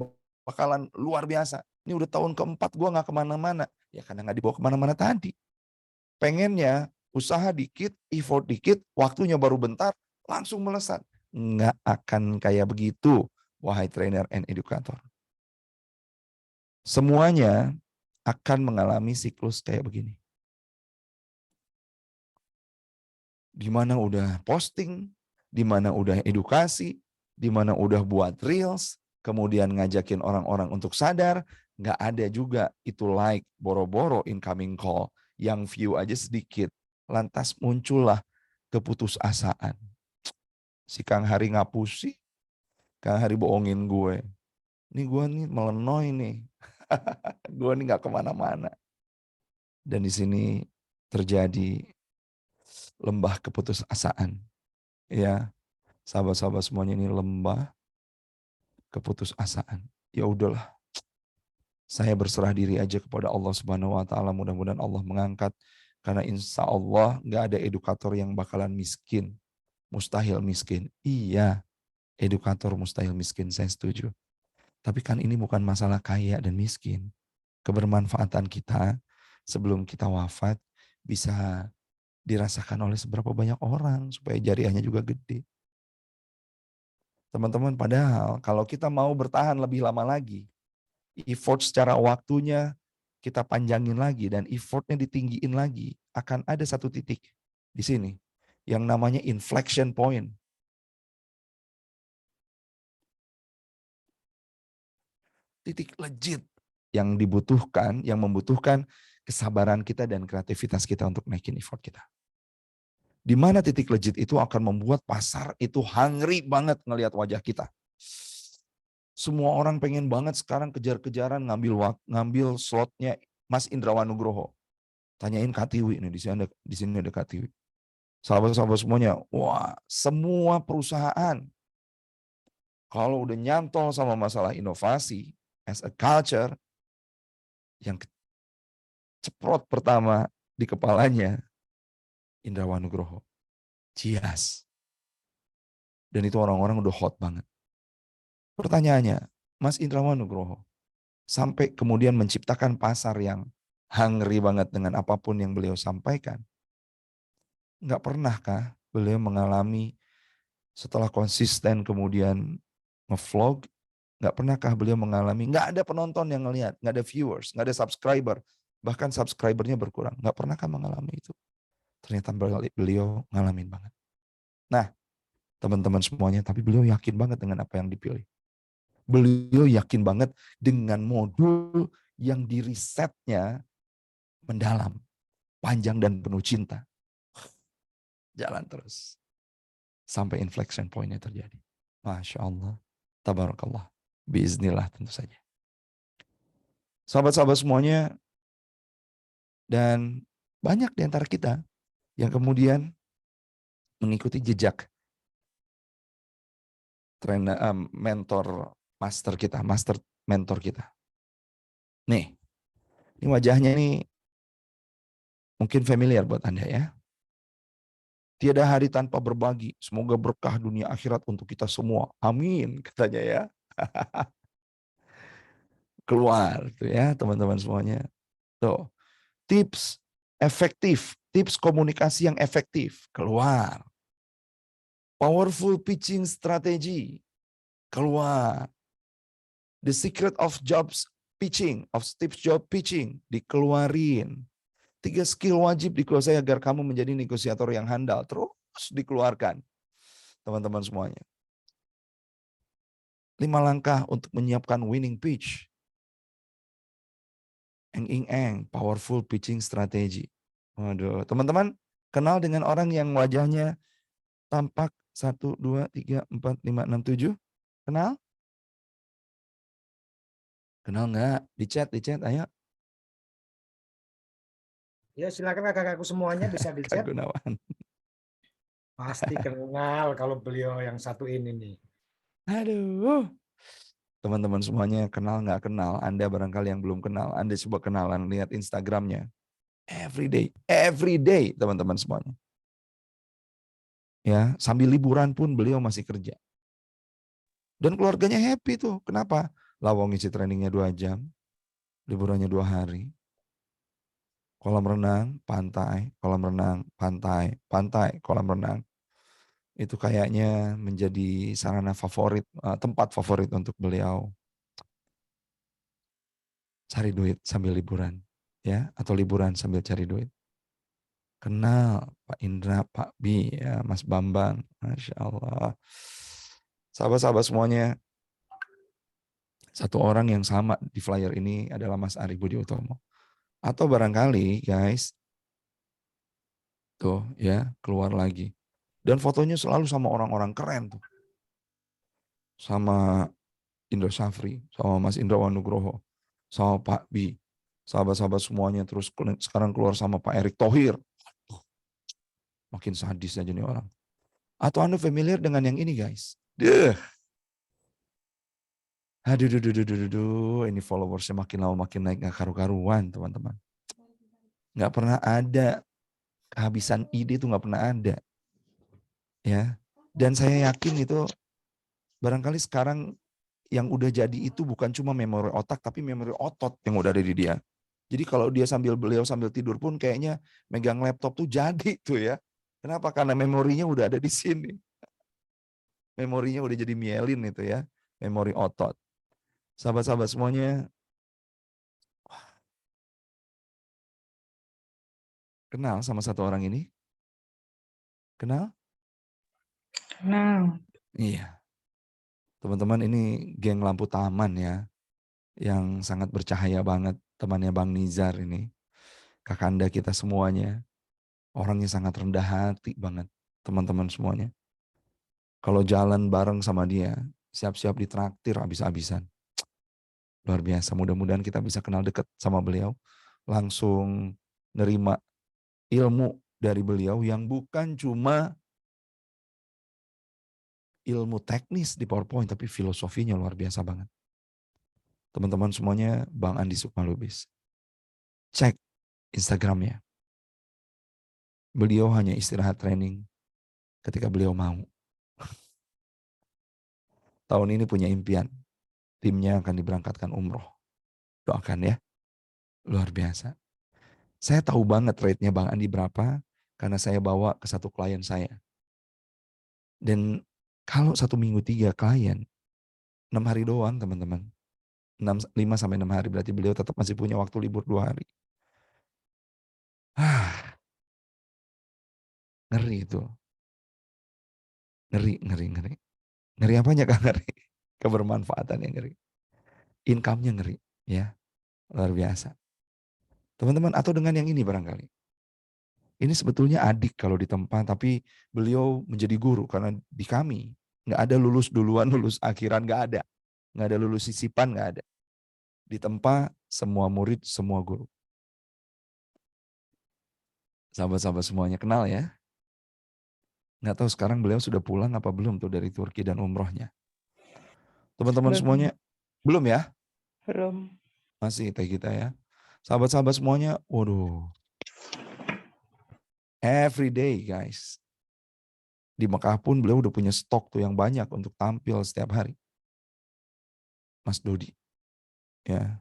bakalan luar biasa. Ini udah tahun keempat gue nggak kemana-mana. Ya karena nggak dibawa kemana-mana tadi. Pengennya usaha dikit, effort dikit, waktunya baru bentar, langsung melesat. Nggak akan kayak begitu, wahai trainer and educator. Semuanya akan mengalami siklus kayak begini. Di mana udah posting, di mana udah edukasi, di mana udah buat reels, kemudian ngajakin orang-orang untuk sadar, nggak ada juga itu like, boro-boro incoming call, yang view aja sedikit. Lantas muncullah keputusasaan. Si Kang Hari ngapusi, Kang Hari bohongin gue. Nih gue nih melenoy nih. Gue nih nggak kemana-mana. Dan di sini terjadi lembah keputusasaan. Ya, sahabat-sahabat semuanya, ini lembah keputusasaan. Ya udahlah. Saya berserah diri aja kepada Allah Subhanahu wa taala, mudah-mudahan Allah mengangkat, karena insya Allah nggak ada edukator yang bakalan miskin. Mustahil miskin. Iya. Edukator mustahil miskin, saya setuju. Tapi kan ini bukan masalah kaya dan miskin. Kebermanfaatan kita sebelum kita wafat bisa dirasakan oleh seberapa banyak orang supaya jariahnya juga gede. Teman-teman, padahal kalau kita mau bertahan lebih lama lagi, effort secara waktunya kita panjangin lagi dan effortnya ditinggiin lagi, akan ada satu titik di sini yang namanya inflection point. Titik legit yang dibutuhkan, yang membutuhkan kesabaran kita dan kreativitas kita untuk naikin effort kita. Di mana titik legit itu akan membuat pasar itu hungry banget ngelihat wajah kita. Semua orang pengen banget sekarang kejar-kejaran ngambil slotnya Mas Indrawan Nugroho. Tanyain Kak Tiwi nih, di sini ada Kak Tiwi. Sahabat-sahabat semuanya, wah, semua perusahaan kalau udah nyantol sama masalah inovasi as a culture, yang ceprot pertama di kepalanya Indrawan Nugroho. Cias. Dan itu orang-orang udah hot banget. Pertanyaannya, Mas Indrawan Nugroho sampai kemudian menciptakan pasar yang hungry banget dengan apapun yang beliau sampaikan. Nggak pernahkah beliau mengalami setelah konsisten kemudian nge-vlog, nggak pernahkah beliau mengalami, nggak ada penonton yang ngelihat, nggak ada viewers, nggak ada subscriber, bahkan subscribernya berkurang. Nggak pernahkah mengalami itu? Ternyata beliau ngalamin banget. Nah, teman-teman semuanya, tapi beliau yakin banget dengan apa yang dipilih. Beliau yakin banget dengan modul yang dirisetnya mendalam, panjang dan penuh cinta. Jalan terus. Sampai inflection point-nya terjadi. Masya Allah. Tabarakallah. Biiznillah tentu saja. Sahabat-sahabat semuanya, dan banyak di antara kita yang kemudian mengikuti jejak mentor master kita, master mentor kita. Nih, ini wajahnya nih mungkin familiar buat Anda ya. Tiada hari tanpa berbagi, semoga berkah dunia akhirat untuk kita semua. Amin, katanya ya. Keluar tuh ya teman-teman semuanya. Tuh, tips efektif, tips komunikasi yang efektif, keluar. Powerful pitching strategy, keluar. The secret of jobs pitching, of Steve Jobs pitching, dikeluarin. 3 skill wajib dikuasai agar kamu menjadi negosiator yang handal. Terus dikeluarkan, teman-teman semuanya. 5 langkah untuk menyiapkan winning pitch. Eng-eng, powerful pitching strategy. Waduh, teman-teman kenal dengan orang yang wajahnya tampak 1, 2, 3, 4, 5, 6, 7? Kenal? Kenal nggak? Di chat, ayo. Ya silakan kakak-kakakku semuanya bisa di Kak chat. Gunawan. Pasti kenal kalau beliau yang satu ini nih. Aduh. Teman-teman semuanya kenal nggak kenal, Anda barangkali yang belum kenal, Anda coba kenalan, lihat Instagramnya. Every day teman-teman semuanya. Ya, sambil liburan pun beliau masih kerja. Dan keluarganya happy tuh. Kenapa? Lawang isi trainingnya 2 jam, liburannya 2 hari. Kolam renang, pantai, kolam renang, pantai, pantai, kolam renang. Itu kayaknya menjadi sarana favorit, tempat favorit untuk beliau cari duit sambil liburan, ya, atau liburan sambil cari duit. Kenal Pak Indra, Pak Bi, ya, Mas Bambang, Masya Allah. Sahabat-sahabat semuanya, satu orang yang sama di flyer ini adalah Mas Ari Budi Utomo. Atau barangkali, guys, tuh ya, keluar lagi. Dan fotonya selalu sama orang-orang keren tuh. Sama Indra Safri, sama Mas Indrawan Nugroho, sama Pak Bi, sahabat-sahabat semuanya, terus sekarang keluar sama Pak Erick Thohir. Makin sadis aja nih orang. Atau Anda familiar dengan yang ini, guys? Aduh, ini followersnya makin lama makin naik, gak karu-karuan, teman-teman. Gak pernah ada kehabisan ide, itu gak pernah ada. Ya, dan saya yakin itu barangkali sekarang yang udah jadi itu bukan cuma memori otak, tapi memori otot yang udah ada di dia. Jadi kalau beliau sambil tidur pun kayaknya megang laptop tuh jadi tuh ya. Kenapa? Karena memorinya udah ada di sini. Memorinya udah jadi mielin itu ya, memori otot. Sahabat-sahabat semuanya, kenal sama satu orang ini? Kenal? Nah, Iya. Teman-teman, ini geng lampu taman ya, yang sangat bercahaya banget, temannya Bang Nizar ini. Kakanda kita semuanya, orangnya sangat rendah hati banget, teman-teman semuanya. Kalau jalan bareng sama dia, siap-siap ditraktir habis-habisan. Luar biasa, mudah-mudahan kita bisa kenal dekat sama beliau. Langsung nerima ilmu dari beliau yang bukan cuma ilmu teknis di PowerPoint, tapi filosofinya luar biasa banget. Teman-teman semuanya, Bang Andi Sukmalubis. Cek Instagramnya. Beliau hanya istirahat training ketika beliau mau. Tahun ini punya impian. Timnya akan diberangkatkan umroh. Doakan ya. Luar biasa. Saya tahu banget rate-nya Bang Andi berapa, karena saya bawa ke satu klien saya. Dan kalau 1 minggu 3 klien, 6 hari doang teman-teman. 5-6 hari, berarti beliau tetap masih punya waktu libur 2 hari. Ngeri itu. Ngeri. Ngeri apanya Kak? Ngeri. Kebermanfaatannya ngeri. Income-nya ngeri. Ya, luar biasa. Teman-teman, atau dengan yang ini barangkali. Ini sebetulnya adik kalau di tempat, tapi beliau menjadi guru karena di kami nggak ada lulus duluan, lulus akhiran, nggak ada. Nggak ada lulus sisipan, nggak ada. Di tempat semua murid, semua guru. Sahabat-sahabat semuanya kenal ya. Nggak tahu sekarang beliau sudah pulang apa belum tuh dari Turki dan umrohnya. Teman-teman Belum. semuanya, belum ya? belum. Masih teh kita ya. Sahabat-sahabat semuanya, waduh. Every day guys. Di Mekah pun beliau udah punya stok tuh yang banyak untuk tampil setiap hari. Mas Dodi. Ya.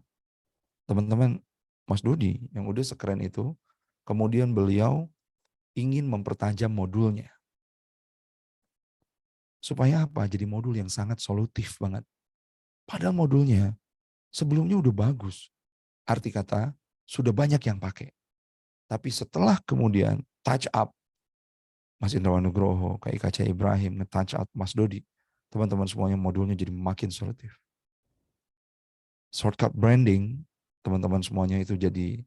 Teman-teman, Mas Dodi yang udah sekeren itu, kemudian beliau ingin mempertajam modulnya. Supaya apa? Jadi modul yang sangat solutif banget. Padahal modulnya sebelumnya udah bagus. Arti kata, sudah banyak yang pakai. Tapi setelah kemudian touch up, Mas Indrawan Nugroho, KIKC Ibrahim, nge-touch up Mas Dodi, teman-teman semuanya modulnya jadi makin solutif. Shortcut branding, teman-teman semuanya itu jadi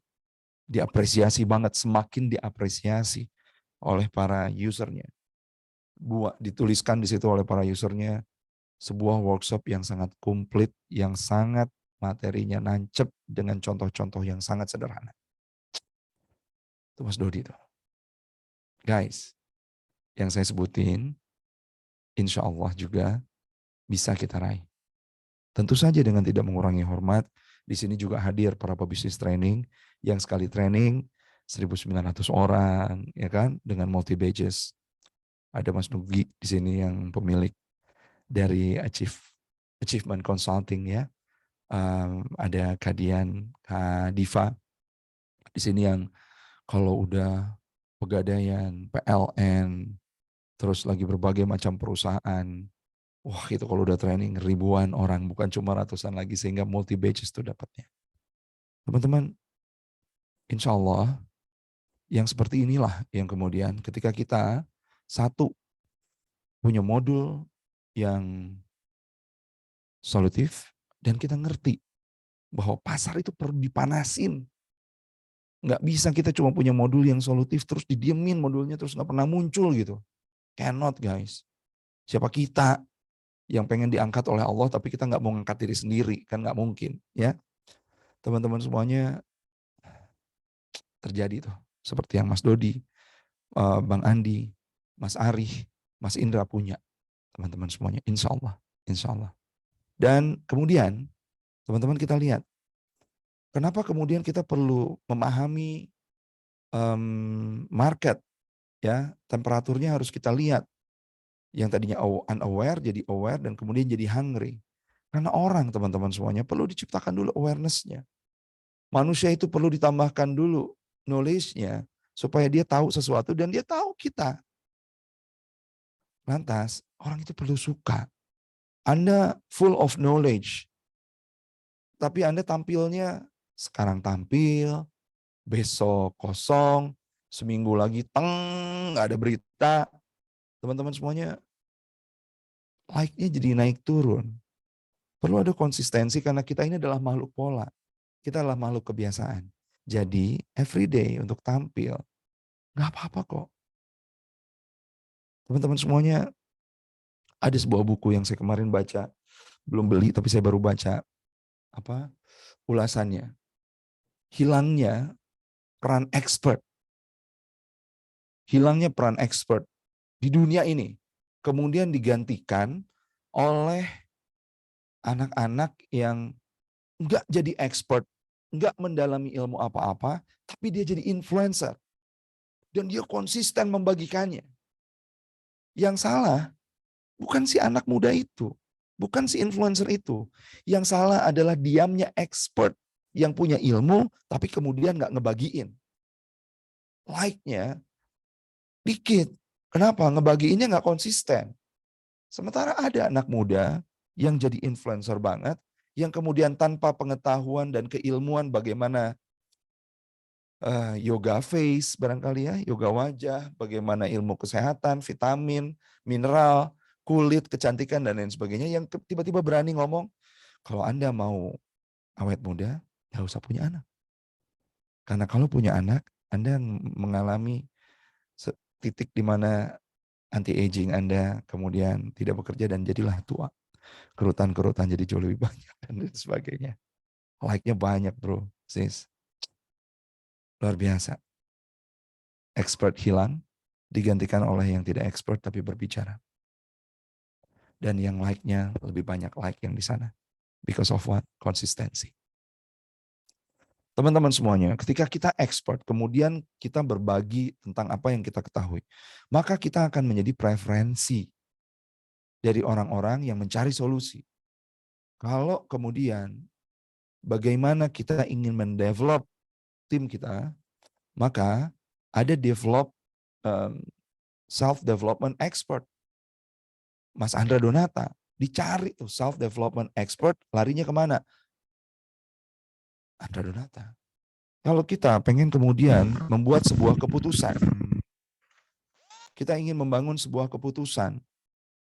diapresiasi banget, semakin diapresiasi oleh para usernya. Dituliskan di situ oleh para usernya, sebuah workshop yang sangat komplit, yang sangat materinya nancep dengan contoh-contoh yang sangat sederhana. Itu Mas Dodi tuh. Guys, yang saya sebutin, insya Allah juga bisa kita raih. Tentu saja dengan tidak mengurangi hormat, di sini juga hadir para pebisnis training, yang sekali training 1.900 orang, ya kan, dengan multi badges. Ada Mas Nugi di sini yang pemilik dari Achievement Consulting ya. Ada Kadian, Kak Diva di sini yang kalau udah Pegadaian, PLN, terus lagi berbagai macam perusahaan. Wah itu kalau udah training ribuan orang, bukan cuma ratusan lagi, sehingga multi batches itu dapatnya. Teman-teman, insya Allah yang seperti inilah yang kemudian ketika kita satu punya modul yang solutif dan kita ngerti bahwa pasar itu perlu dipanasin. Nggak bisa kita cuma punya modul yang solutif terus didiemin modulnya terus nggak pernah muncul gitu. Cannot guys. Siapa kita yang pengen diangkat oleh Allah tapi kita nggak mau ngangkat diri sendiri, kan nggak mungkin ya. Teman-teman semuanya terjadi tuh. Seperti yang Mas Dodi, Bang Andi, Mas Arih, Mas Indra punya. Teman-teman semuanya, insya Allah. Insya Allah. Dan kemudian teman-teman kita lihat, kenapa kemudian kita perlu memahami market, ya temperaturnya harus kita lihat. Yang tadinya unaware jadi aware dan kemudian jadi hungry. Karena orang teman-teman semuanya perlu diciptakan dulu awareness-nya. Manusia itu perlu ditambahkan dulu knowledge-nya supaya dia tahu sesuatu dan dia tahu kita. Lantas orang itu perlu suka. Anda full of knowledge. Tapi Anda tampilnya sekarang tampil, besok kosong, seminggu lagi nggak ada berita. Teman-teman semuanya like-nya jadi naik turun. Perlu ada konsistensi karena kita ini adalah makhluk pola. Kita adalah makhluk kebiasaan. Jadi everyday untuk tampil, nggak apa-apa kok. Teman-teman semuanya, ada sebuah buku yang saya kemarin baca, belum beli tapi saya baru baca ulasannya. Hilangnya peran expert. Hilangnya peran expert di dunia ini. Kemudian digantikan oleh anak-anak yang enggak jadi expert, enggak mendalami ilmu apa-apa, tapi dia jadi influencer. Dan dia konsisten membagikannya. Yang salah bukan si anak muda itu, bukan si influencer itu. Yang salah adalah diamnya expert yang punya ilmu, tapi kemudian nggak ngebagiin. Like-nya dikit. Kenapa? Ngebagiinnya nggak konsisten. Sementara ada anak muda yang jadi influencer banget, yang kemudian tanpa pengetahuan dan keilmuan bagaimana yoga face barangkali ya, yoga wajah, bagaimana ilmu kesehatan, vitamin, mineral, kulit, kecantikan, dan lain sebagainya, yang tiba-tiba berani ngomong, kalau Anda mau awet muda, nggak usah punya anak. Karena kalau punya anak, Anda mengalami titik di mana anti-aging Anda kemudian tidak bekerja dan jadilah tua. Kerutan-kerutan jadi jauh lebih banyak dan lain sebagainya. Like-nya banyak bro, sis. Luar biasa. Expert hilang, digantikan oleh yang tidak expert tapi berbicara. Dan yang like-nya lebih banyak like yang di sana. Because of what? Konsistensi. Teman-teman semuanya, ketika kita expert, kemudian kita berbagi tentang apa yang kita ketahui, maka kita akan menjadi preferensi dari orang-orang yang mencari solusi. Kalau kemudian bagaimana kita ingin mendevelop tim kita, maka ada develop self-development expert. Mas Andra Donata, dicari tuh self-development expert, larinya kemana? Andra Donata. Kalau kita pengen kemudian membuat sebuah keputusan, kita ingin membangun sebuah keputusan,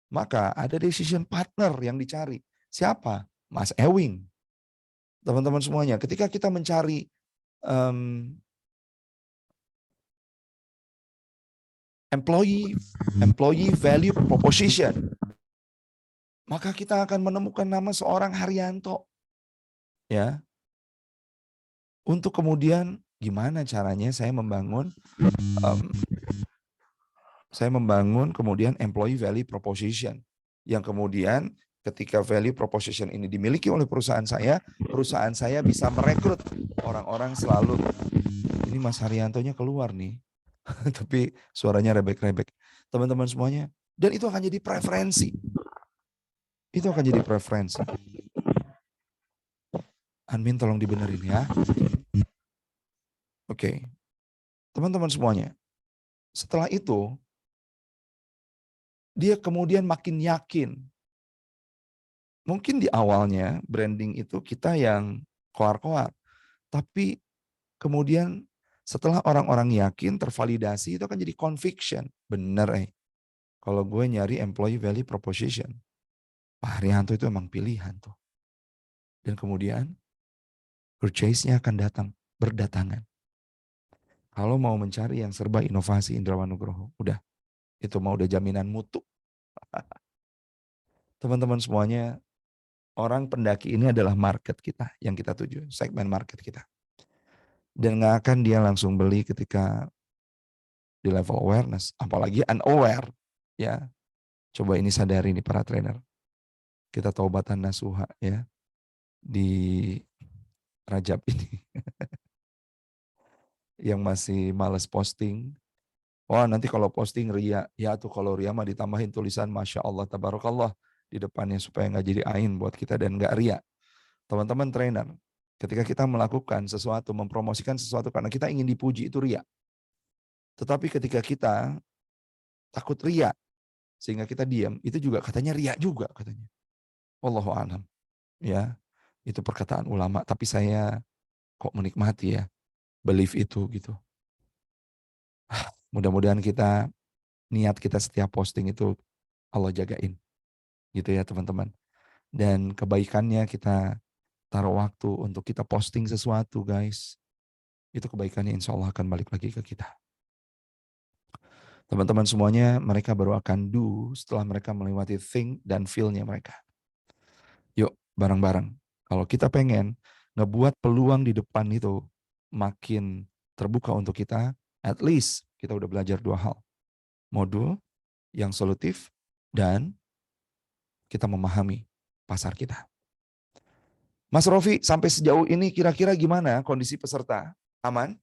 maka ada decision partner yang dicari. Siapa? Mas Ewing. Teman-teman semuanya, ketika kita mencari employee value proposition, maka kita akan menemukan nama seorang Haryanto. Ya. Untuk kemudian gimana caranya saya membangun kemudian employee value proposition, yang kemudian ketika value proposition ini dimiliki oleh perusahaan saya bisa merekrut orang-orang selalu. Ini Mas Haryantonya keluar nih, tapi suaranya rebek-rebek. Teman-teman semuanya, dan itu akan jadi preferensi. Itu akan jadi preferensi. Admin tolong dibenerin ya. Oke. Teman-teman semuanya, setelah itu dia kemudian makin yakin. Mungkin di awalnya branding itu kita yang koar-koar. Tapi kemudian setelah orang-orang yakin, tervalidasi, itu akan jadi conviction. Bener kalau gue nyari employee value proposition, Pak Haryanto itu emang pilihan tuh. Dan kemudian purchase-nya akan berdatangan. Kalau mau mencari yang serba inovasi Indrawan Nugroho, udah. Itu mau udah jaminan mutu. Teman-teman semuanya, orang pendaki ini adalah market kita yang kita tuju, segmen market kita. Dan nggak akan dia langsung beli ketika di level awareness, apalagi unaware. Ya, coba ini sadari nih para trainer. Kita taubatan nasuha ya di Rajab ini. Yang masih males posting, Wah, nanti kalau posting ria, ya tuh kalau ria mah ditambahin tulisan Masya Allah, Tabarakallah di depannya supaya nggak jadi ain buat kita dan nggak ria. Teman-teman trainer, ketika kita melakukan sesuatu, mempromosikan sesuatu karena kita ingin dipuji itu ria. Tetapi ketika kita takut ria, sehingga kita diam, itu juga katanya ria juga katanya. Wallahu a'lam. Ya, itu perkataan ulama, tapi saya kok menikmati ya, belief itu gitu. Mudah-mudahan kita, niat kita setiap posting itu Allah jagain. Gitu ya teman-teman. Dan kebaikannya kita taruh waktu untuk kita posting sesuatu guys. Itu kebaikannya insya Allah akan balik lagi ke kita. Teman-teman semuanya, mereka baru akan do setelah mereka melewati think dan feel-nya mereka. Yuk, bareng-bareng. Kalau kita pengen ngebuat peluang di depan itu makin terbuka untuk kita, at least kita udah belajar 2 hal. Modul yang solutif dan kita memahami pasar kita. Mas Rofi, sampai sejauh ini kira-kira gimana kondisi peserta? Aman?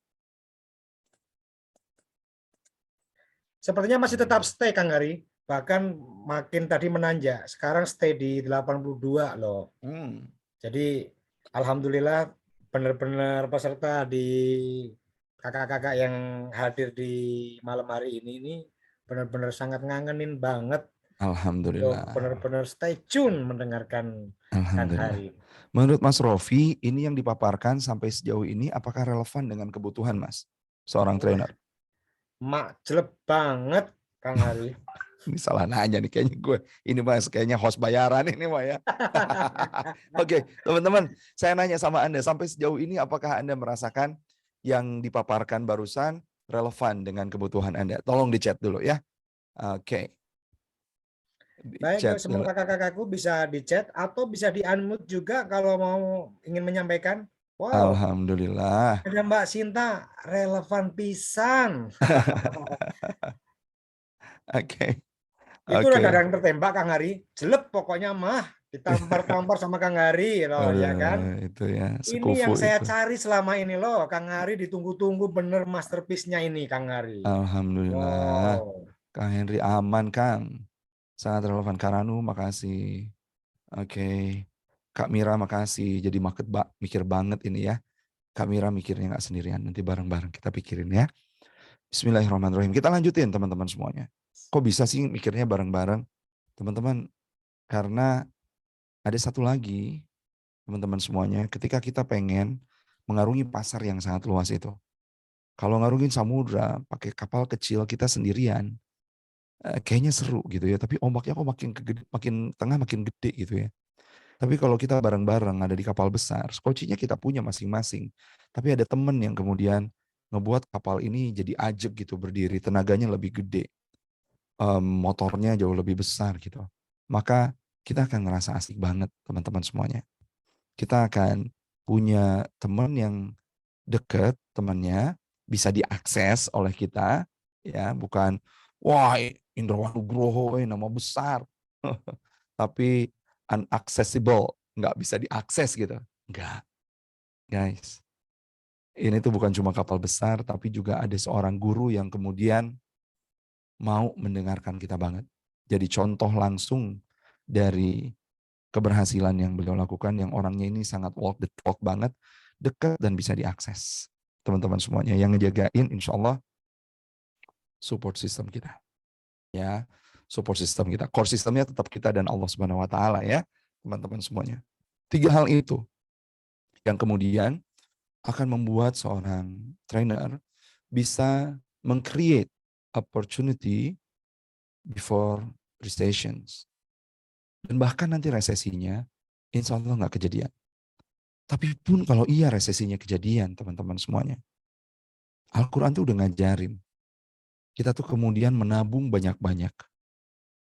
Sepertinya masih tetap stay Kang Hari. Bahkan makin tadi menanjak. Sekarang stay di 82 loh. Jadi alhamdulillah benar-benar peserta di kakak-kakak yang hadir di malam hari ini benar-benar sangat ngangenin banget. Alhamdulillah. Benar-benar stay tune mendengarkan Kang Hari. Menurut Mas Rofi, ini yang dipaparkan sampai sejauh ini apakah relevan dengan kebutuhan Mas? Seorang trainer. Mak jelek banget Kang Hari. Ini salah nanya nih kayaknya gue. Ini Mas kayaknya host bayaran ini Mas ya. Oke, teman-teman, saya nanya sama Anda sampai sejauh ini apakah Anda merasakan yang dipaparkan barusan relevan dengan kebutuhan Anda? Tolong di chat dulu ya. Oke. Baik, semua kakak-kakakku bisa di chat atau bisa di unmute juga kalau mau ingin menyampaikan. Wow. Alhamdulillah. Ada Mbak Sinta, relevan pisan. Oke. Itu udah dadang tertembak Kang Hari. Jelek pokoknya mah. Ditampar-tampar sama Kang Hari loh, ya kan? Itu ya, ini yang saya cari selama ini loh, Kang Hari ditunggu-tunggu bener masterpiece-nya ini Kang Hari. Alhamdulillah. Wow. Kang Henry aman Kang. Sangat relevan. Karanu makasih. Oke. Kak Mira makasih. Jadi mikir banget ini ya. Kak Mira mikirnya nggak sendirian. Nanti bareng-bareng kita pikirin ya. Bismillahirrahmanirrahim. Kita lanjutin teman-teman semuanya. Kok bisa sih mikirnya bareng-bareng? Teman-teman, karena ada satu lagi, teman-teman semuanya, ketika kita pengen mengarungi pasar yang sangat luas itu. Kalau ngarungin samudra, pakai kapal kecil kita sendirian, kayaknya seru gitu ya. Tapi ombaknya kok makin tengah makin gede gitu ya. Tapi kalau kita bareng-bareng ada di kapal besar, skocinya kita punya masing-masing. Tapi ada temen yang kemudian ngebuat kapal ini jadi ajeg gitu berdiri, tenaganya lebih gede. Motornya jauh lebih besar gitu. Maka kita akan ngerasa asik banget teman-teman semuanya. Kita akan punya teman yang dekat, temannya bisa diakses oleh kita, ya bukan wah Indra Nugroho nama besar, tapi unaccessible, nggak bisa diakses gitu, nggak, guys. Ini tuh bukan cuma kapal besar, tapi juga ada seorang guru yang kemudian mau mendengarkan kita banget. Jadi contoh langsung dari keberhasilan yang beliau lakukan, yang orangnya ini sangat walk the talk banget, dekat dan bisa diakses. Teman-teman semuanya yang ngejagain insya Allah support system kita. Ya, support system kita. Core sistemnya tetap kita dan Allah Subhanahu wa taala ya, teman-teman semuanya. 3 hal itu yang kemudian akan membuat seorang trainer bisa meng-create opportunity before recessions. Dan bahkan nanti resesinya insya Allah nggak kejadian. Tapi pun kalau iya resesinya kejadian teman-teman semuanya. Al-Quran tuh udah ngajarin. Kita tuh kemudian menabung banyak-banyak.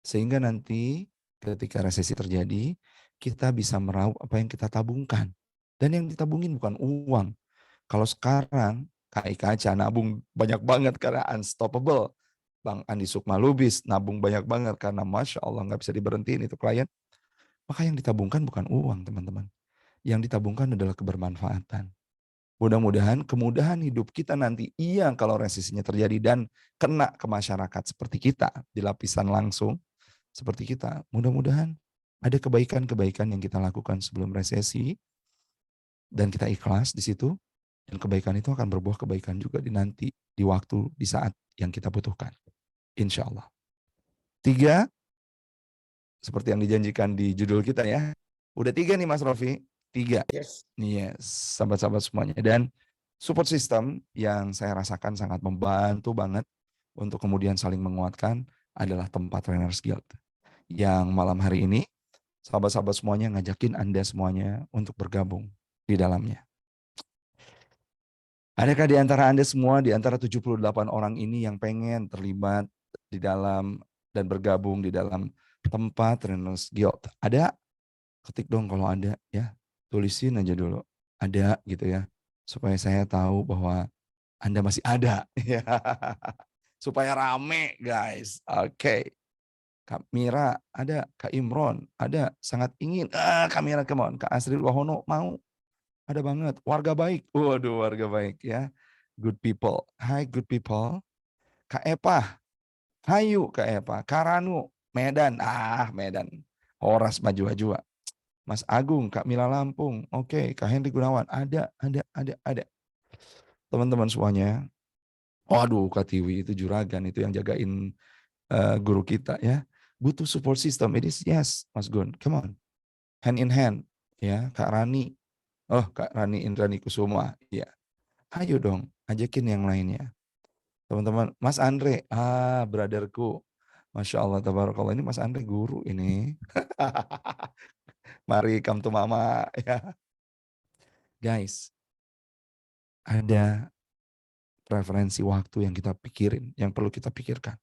Sehingga nanti ketika resesi terjadi, kita bisa meraup apa yang kita tabungkan. Dan yang ditabungin bukan uang. Kalau sekarang KI Kaca nabung banyak banget karena unstoppable. Bang Andi Sukma Lubis nabung banyak banget karena Masya Allah nggak bisa diberhentiin itu klien. Maka yang ditabungkan bukan uang teman-teman. Yang ditabungkan adalah kebermanfaatan. Mudah-mudahan kemudahan hidup kita nanti kalau resesinya terjadi dan kena ke masyarakat seperti kita di lapisan langsung seperti kita. Mudah-mudahan ada kebaikan-kebaikan yang kita lakukan sebelum resesi dan kita ikhlas di situ, dan kebaikan itu akan berbuah kebaikan juga di nanti, di waktu, di saat yang kita butuhkan. Insya Allah. 3, seperti yang dijanjikan di judul kita ya. Udah 3 nih Mas Rofi. 3. Yes. Yes, sahabat-sahabat semuanya. Dan support system yang saya rasakan sangat membantu banget untuk kemudian saling menguatkan adalah tempat Trainers Guild. Yang malam hari ini, sahabat-sahabat semuanya ngajakin Anda semuanya untuk bergabung di dalamnya. Adakah di antara Anda semua, di antara 78 orang ini yang pengen terlibat di dalam dan bergabung di dalam tempat Trainers Guild? Ada? Ketik dong kalau ada ya. Tulisin aja dulu. Ada gitu ya. Supaya saya tahu bahwa Anda masih ada. Supaya rame guys. Oke. Kak Mira ada, Kak Imron ada, sangat ingin. Kak Mira come on. Kak Asri Wahono mau. Ada banget. Warga baik. Waduh, warga baik ya. Good people. Hai good people. Kak Epa. Hayu Kak Epa. Kak Ranu. Medan. Medan. Horas maju-maju. Mas Agung, Kak Mila Lampung. Oke, Kak Henry Gunawan. Ada. Teman-teman semuanya. Waduh, Kak Tiwi itu juragan. Itu yang jagain guru kita ya. Butuh support system. It is yes, Mas Gun. Come on. Hand in hand. Ya, Kak Rani. Oh, Kak Rani Indrani Kusuma. Ya. Ayo dong, ajakin yang lainnya. Teman-teman, Mas Andre. Brotherku. Masya Allah, tabarakallah. Ini Mas Andre guru ini. Mari come to mama. Ya. Guys, ada preferensi waktu yang kita pikirin, yang perlu kita pikirkan.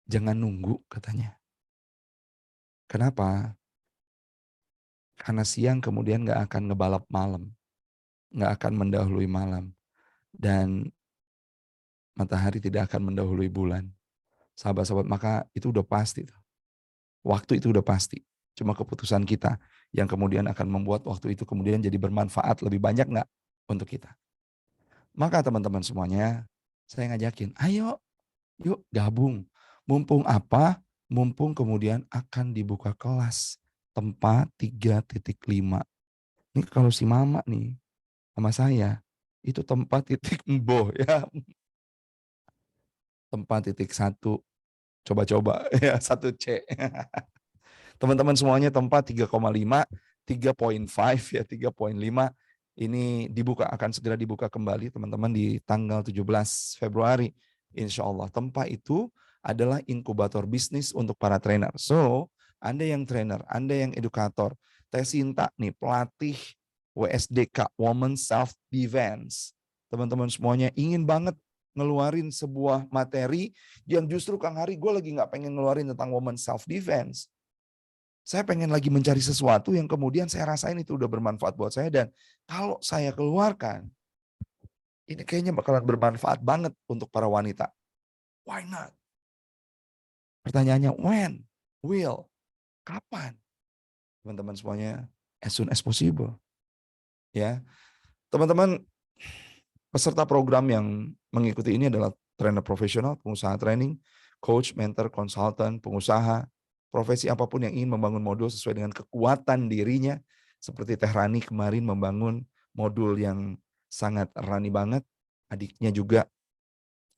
Jangan nunggu katanya. Kenapa? Karena siang kemudian gak akan ngebalap malam. Gak akan mendahului malam. Dan matahari tidak akan mendahului bulan. Sahabat-sahabat, maka itu udah pasti. Waktu itu udah pasti. Cuma keputusan kita yang kemudian akan membuat waktu itu kemudian jadi bermanfaat lebih banyak nggak untuk kita. Maka teman-teman semuanya, saya ngajakin, ayo yuk gabung. Mumpung apa? Mumpung kemudian akan dibuka kelas tempat 3.5. Ini kalau si mama nih sama saya, itu tempat titik emboh ya. Tempat titik 1. Coba-coba ya 1C. Teman-teman semuanya tempat 3,5, 3.5 ya 3.5 ini dibuka, akan segera dibuka kembali teman-teman di tanggal 17 Februari. Insya Allah tempat itu adalah inkubator bisnis untuk para trainer. So Anda yang trainer, Anda yang edukator, Teh Sinta nih pelatih WSDK Women Self Defense. Teman-teman semuanya ingin banget ngeluarin sebuah materi yang justru Kang Hari gue lagi nggak pengen ngeluarin tentang woman self defense. Saya pengen lagi mencari sesuatu yang kemudian saya rasain itu udah bermanfaat buat saya, dan kalau saya keluarkan ini kayaknya bakalan bermanfaat banget untuk para wanita. Why not? Pertanyaannya when, will, kapan? Teman-teman semuanya, as soon as possible. Ya, teman-teman. Peserta program yang mengikuti ini adalah trainer profesional, pengusaha training, coach, mentor, konsultan, pengusaha, profesi apapun yang ingin membangun modul sesuai dengan kekuatan dirinya. Seperti Teh Rani kemarin membangun modul yang sangat Rani banget. Adiknya juga,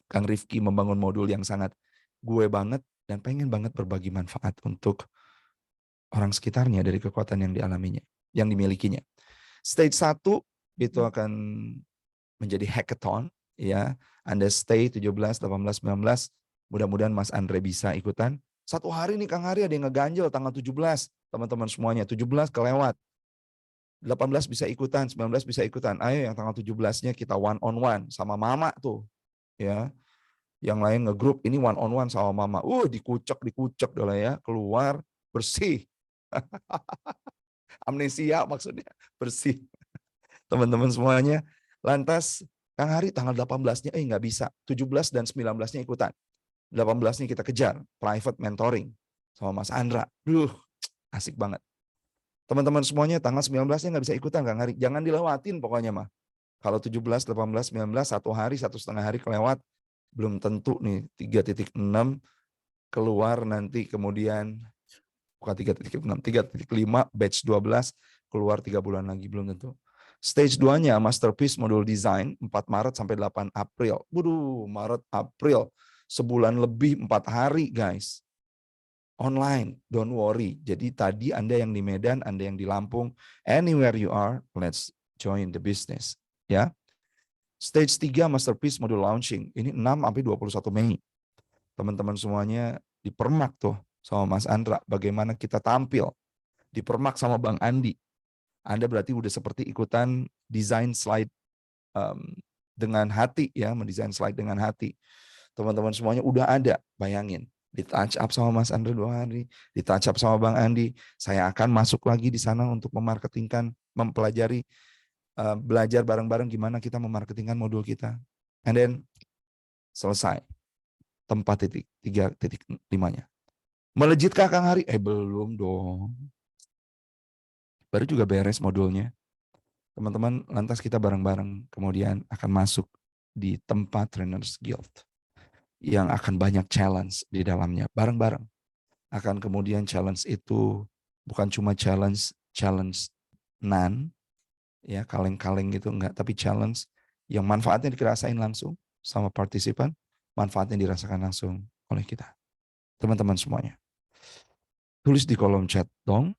Kang Rifki membangun modul yang sangat gue banget. Dan pengen banget berbagi manfaat untuk orang sekitarnya dari kekuatan yang dialaminya, yang dimilikinya. Stage 1 itu akan menjadi hackathon ya. Anda stay 17, 18, 19. Mudah-mudahan Mas Andre bisa ikutan. Satu hari nih Kang Hari ada yang ngeganjel tanggal 17. Teman-teman semuanya 17 kelewat. 18 bisa ikutan, 19 bisa ikutan. Ayo yang tanggal 17-nya kita one on one sama mama tuh. Ya. Yang lain ngegrup, ini one on one sama mama. Dikucek lah ya, keluar bersih. Amnesia maksudnya, bersih. Teman-teman semuanya. Lantas Kang Hari tanggal 18-nya nggak bisa. 17 dan 19-nya ikutan. 18-nya kita kejar private mentoring sama Mas Andra. Asik banget. Teman-teman semuanya tanggal 19-nya nggak bisa ikutan Kang Hari. Jangan dilewatin pokoknya mah. Kalau 17, 18, 19, 1 hari, 1,5 hari kelewat, belum tentu nih 3.6 keluar nanti kemudian, bukan 3.6, 3.5 batch 12 keluar 3 bulan lagi, belum tentu. Stage 2-nya Masterpiece Modul Design 4 Maret sampai 8 April. Waduh, Maret, April. Sebulan lebih 4 hari guys. Online, don't worry. Jadi tadi Anda yang di Medan, Anda yang di Lampung, anywhere you are, let's join the business. Ya. Stage 3 Masterpiece Modul Launching. Ini 6 sampai 21 Mei. Teman-teman semuanya dipermak tuh sama Mas Andra. Bagaimana kita tampil. Dipermak sama Bang Andi. Anda berarti udah seperti ikutan desain slide dengan hati ya, mendesain slide dengan hati. Teman-teman semuanya udah ada, bayangin. Di touch up sama Mas Andra 2 hari, di touch up sama Bang Andi. Saya akan masuk lagi di sana untuk memarketingkan, mempelajari, belajar bareng-bareng gimana kita memarketingkan modul kita. And then selesai. Tempat 3.5-nya. Melejitkah Kang Hari? Belum dong. Baru juga beres modulnya. Teman-teman, lantas kita bareng-bareng kemudian akan masuk di tempat Trainers Guild yang akan banyak challenge di dalamnya, bareng-bareng. Akan kemudian challenge itu bukan cuma challenge nan, ya kaleng-kaleng gitu, enggak, tapi challenge yang manfaatnya dirasain langsung sama partisipan, manfaatnya dirasakan langsung oleh kita. Teman-teman semuanya. Tulis di kolom chat dong,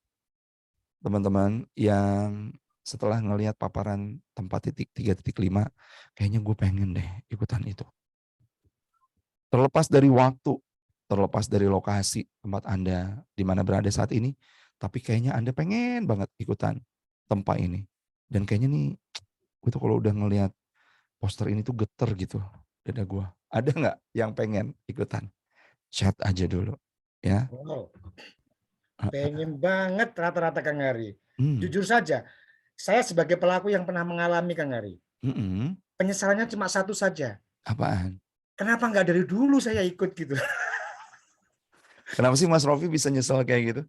teman-teman yang setelah ngelihat paparan tempat 3.5, kayaknya gue pengen deh ikutan itu. Terlepas dari waktu, terlepas dari lokasi tempat Anda di mana berada saat ini, tapi kayaknya Anda pengen banget ikutan tempat ini. Dan kayaknya nih, gue tuh kalau udah ngelihat poster ini tuh geter gitu dada gue. Ada nggak yang pengen ikutan? Chat aja dulu, ya. Wow. Pengen banget rata-rata Kang Hari. Jujur saja, saya sebagai pelaku yang pernah mengalami Kang Hari, penyesalannya cuma satu saja. Apaan? Kenapa nggak dari dulu saya ikut gitu? Kenapa sih Mas Rofi bisa nyesel kayak gitu?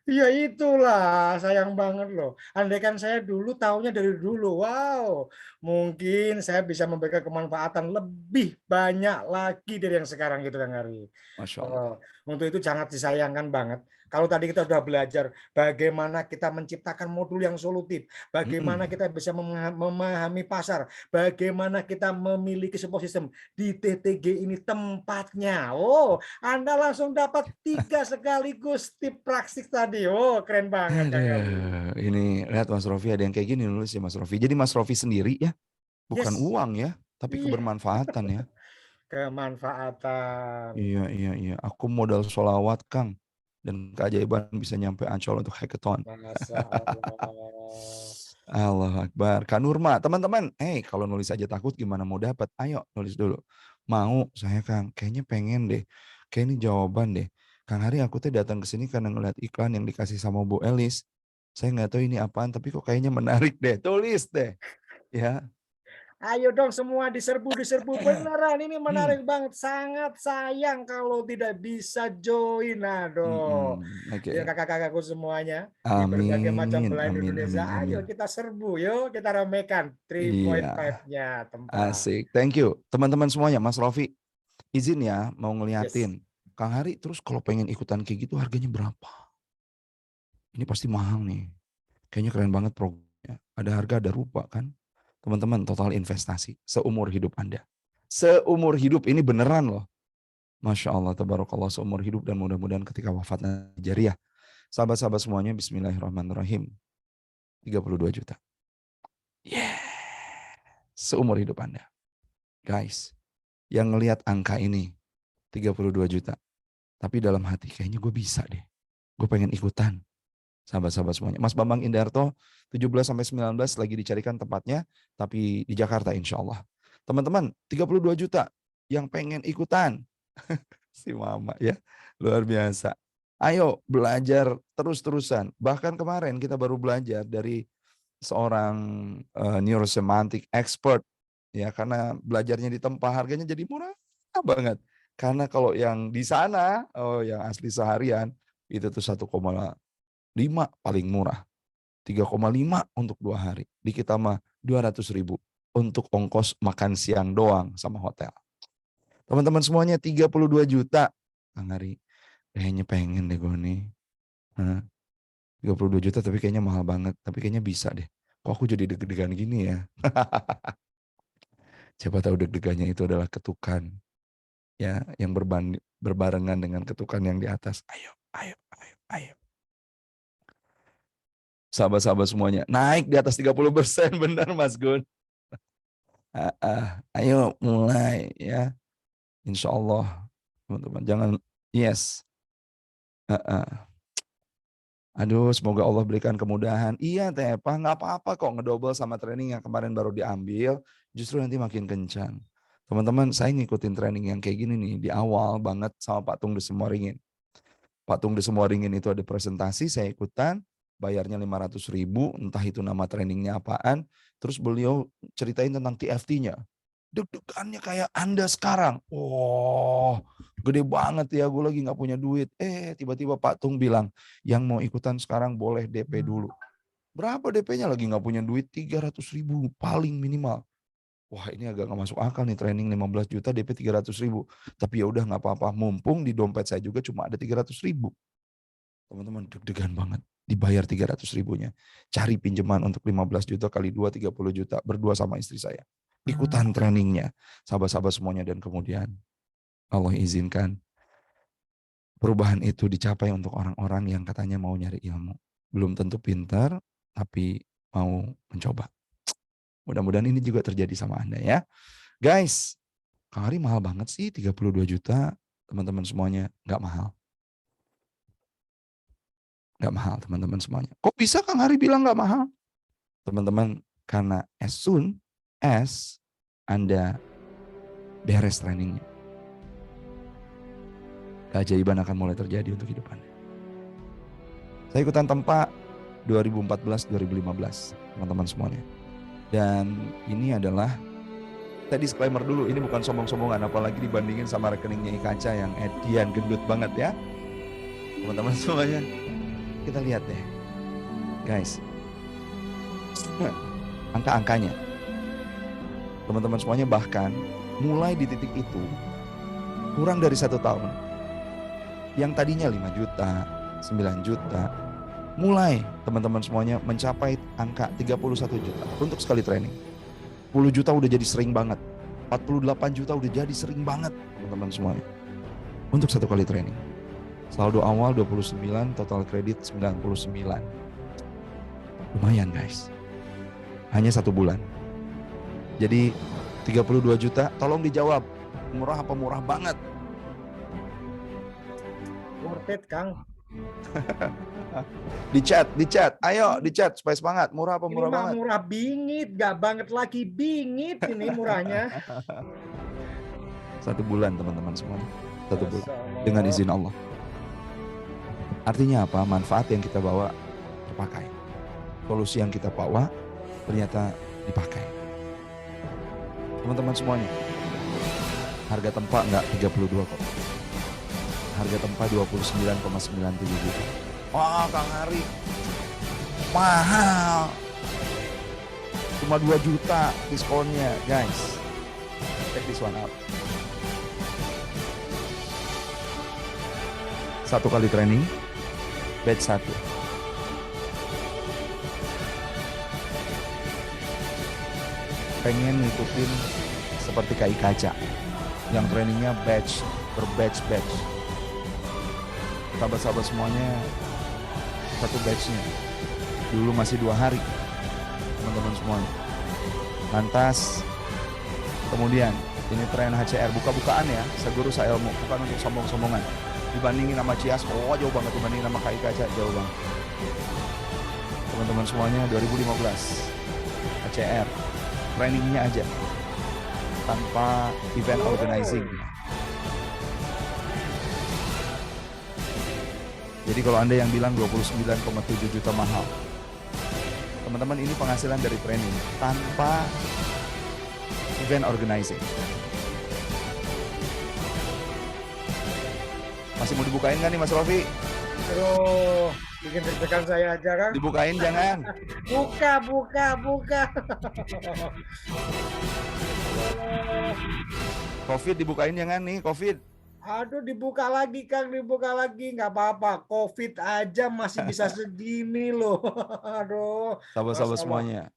Ya itulah, sayang banget loh. Andaikan saya dulu tahunya dari dulu, wow, mungkin saya bisa memberikan kemanfaatan lebih banyak lagi dari yang sekarang gitu Kang Hari. Masya Allah. Untuk itu sangat disayangkan banget. Kalau tadi kita sudah belajar bagaimana kita menciptakan modul yang solutif, bagaimana kita bisa memahami pasar, bagaimana kita memiliki sebuah sistem di TTG ini tempatnya. Oh, Anda langsung dapat 3 sekaligus tip praktik tadi. Oh, keren banget. Ini lihat Mas Rofi ada yang kayak gini nulis ya Mas Rofi. Jadi Mas Rofi sendiri ya, bukan uang ya, tapi kebermanfaatan ya. Kemanfaatan. Iya. Aku modal sholawat Kang. Dan keajaiban bisa nyampe Ancol untuk hackathon. Masya Allah. Allah Akbar. Kak Nurma, teman-teman, kalau nulis aja takut gimana mau dapat? Ayo nulis dulu. Mau saya Kang, kayaknya pengen deh. Kayak ini jawaban deh. Kang Hari aku tuh datang ke sini karena ngeliat iklan yang dikasih sama Bu Elis. Saya nggak tahu ini apaan, tapi kok kayaknya menarik deh. Tulis deh. Ya. Ayo dong semua diserbu beneran ini menarik banget, sangat sayang kalau tidak bisa join. Aduh. Ya kakak-kakakku semuanya di berbagai macam belahan Indonesia, ayo kita serbu, yuk kita ramekan 3.5-nya tempat. Asik, thank you teman-teman semuanya. Mas Rofi izin ya mau ngeliatin Kang Hari, terus kalau pengen ikutan kayak gitu harganya berapa? Ini pasti mahal nih, kayaknya keren banget programnya, ada harga ada rupa kan. Teman-teman, total investasi seumur hidup Anda. Seumur hidup ini beneran loh. Masya Allah, tabarakallah, seumur hidup dan mudah-mudahan ketika wafat jariah. Sahabat-sahabat semuanya, bismillahirrahmanirrahim. 32 juta. Seumur hidup Anda. Guys, yang ngelihat angka ini, 32 juta. Tapi dalam hati, kayaknya gue bisa deh. Gue pengen ikutan. Sahabat-sahabat semuanya. Mas Bambang Indarto, 17-19 lagi dicarikan tempatnya, tapi di Jakarta insya Allah. Teman-teman, 32 juta yang pengen ikutan. Si mama ya, luar biasa. Ayo belajar terus-terusan. Bahkan kemarin kita baru belajar dari seorang neurosemantic expert. Ya, karena belajarnya di tempat harganya jadi murah banget. Karena kalau yang di sana, yang asli seharian, itu tuh 1,5 paling murah. 3,5 untuk 2 hari. Di kita mah 200.000 untuk ongkos makan siang doang sama hotel. Teman-teman semuanya 32 juta. Kang Ari, kayaknya pengen deh gue nih. 32 juta tapi kayaknya mahal banget. Tapi kayaknya bisa deh. Kok aku jadi deg-degan gini ya? Siapa tahu deg-degannya itu adalah ketukan. Ya, yang berbarengan dengan ketukan yang di atas. Ayo, ayo, ayo, ayo. Sahabat-sahabat semuanya, naik di atas 30%, benar Mas Gun. Ayo mulai ya. Insya Allah, teman-teman. Jangan, yes. Aduh, semoga Allah berikan kemudahan. Iya, Tepa, nggak apa-apa kok ngedouble sama training yang kemarin baru diambil. Justru nanti makin kencang. Teman-teman, saya ngikutin training yang kayak gini nih di awal banget sama Pak Tung Desemoringin. Pak Tung Desemoringin itu ada presentasi, saya ikutan, bayarnya 500.000, entah itu nama trainingnya apaan. Terus beliau ceritain tentang TFT-nya. Deg-degannya kayak Anda sekarang. Oh, gede banget ya, gue lagi nggak punya duit. Tiba-tiba Pak Tung bilang, yang mau ikutan sekarang boleh DP dulu. Berapa DP-nya? Lagi nggak punya duit, 300.000 paling minimal. Wah, ini agak nggak masuk akal nih, training 15 juta DP 300.000. Tapi ya udah nggak apa-apa, mumpung di dompet saya juga cuma ada 300.000. Teman-teman deg-degan banget, dibayar 300.000-nya. Cari pinjaman untuk 15 juta kali 2, 30 juta, berdua sama istri saya. Ikutan trainingnya, sahabat-sahabat semuanya, dan kemudian Allah izinkan perubahan itu dicapai untuk orang-orang yang katanya mau nyari ilmu. Belum tentu pintar, tapi mau mencoba. Mudah-mudahan ini juga terjadi sama Anda ya. Guys, Kang Ari mahal banget sih, 32 juta. Teman-teman semuanya, nggak mahal. Nggak mahal teman-teman semuanya. Kok bisa Kang Ari bilang nggak mahal? Teman-teman, karena as soon as Anda beres trainingnya, keajaiban akan mulai terjadi untuk hidup Anda. Saya ikutan tempat 2014-2015, teman-teman semuanya. Dan ini adalah, saya disclaimer dulu, ini bukan sombong-sombongan, apalagi dibandingin sama rekeningnya Ikaca yang Edian gendut banget ya. Teman-teman semuanya, kita lihat deh. Guys, angka-angkanya. Teman-teman semuanya, bahkan mulai di titik itu, kurang dari 1 tahun. Yang tadinya 5 juta, 9 juta, mulai teman-teman semuanya mencapai angka 31 juta untuk sekali training. 10 juta udah jadi sering banget. 48 juta udah jadi sering banget teman-teman semuanya. Untuk 1 kali training. Saldo awal 29, total kredit 99. Lumayan guys. Hanya 1 bulan. Jadi 32 juta, tolong dijawab. Murah apa murah banget? Worth it, Kang. Di chat, ayo di chat supaya semangat. Murah apa murah Ini mah banget? murah bingit, gak banget lagi bingit ini murahnya. 1 bulan teman-teman semuanya. 1 bulan. Masya Allah. Dengan izin Allah. Artinya apa? Manfaat yang kita bawa terpakai. Solusi yang kita bawa ternyata dipakai. Teman-teman semuanya. Harga tempat enggak 32 kok. Harga tempat 29,97 juta. Wah, Kang Ari. Mahal. Cuma 2 juta diskonnya, guys. Check this one out. 1 kali training, batch 1. Pengen ngikutin seperti KI Kaca yang trainingnya batch per batch. Sahabat-sahabat semuanya, 1 batchnya dulu masih 2 hari teman-teman semuanya. Lantas kemudian ini tren HCR, buka-bukaan ya, seguru sailmu, bukan untuk sombong-sombongan. Dibandingin sama Cias, jauh banget. Dibandingin sama KI Kaca, jauh banget. Teman-teman semuanya, 2015 HCR trainingnya aja tanpa event organizing. Jadi kalau Anda yang bilang 29,7 juta mahal, teman-teman, ini penghasilan dari training tanpa event organizing. Masih mau dibukain nggak nih Mas Rofi? Aduh, Bikin deg-degan saya aja, Kang. Dibukain jangan. Buka. Covid dibukain jangan nih, Covid. Aduh, dibuka lagi, Kang, dibuka lagi. Nggak apa-apa, COVID aja masih bisa segini loh. Aduh. Sahabat-sahabat Masya Allah. semuanya.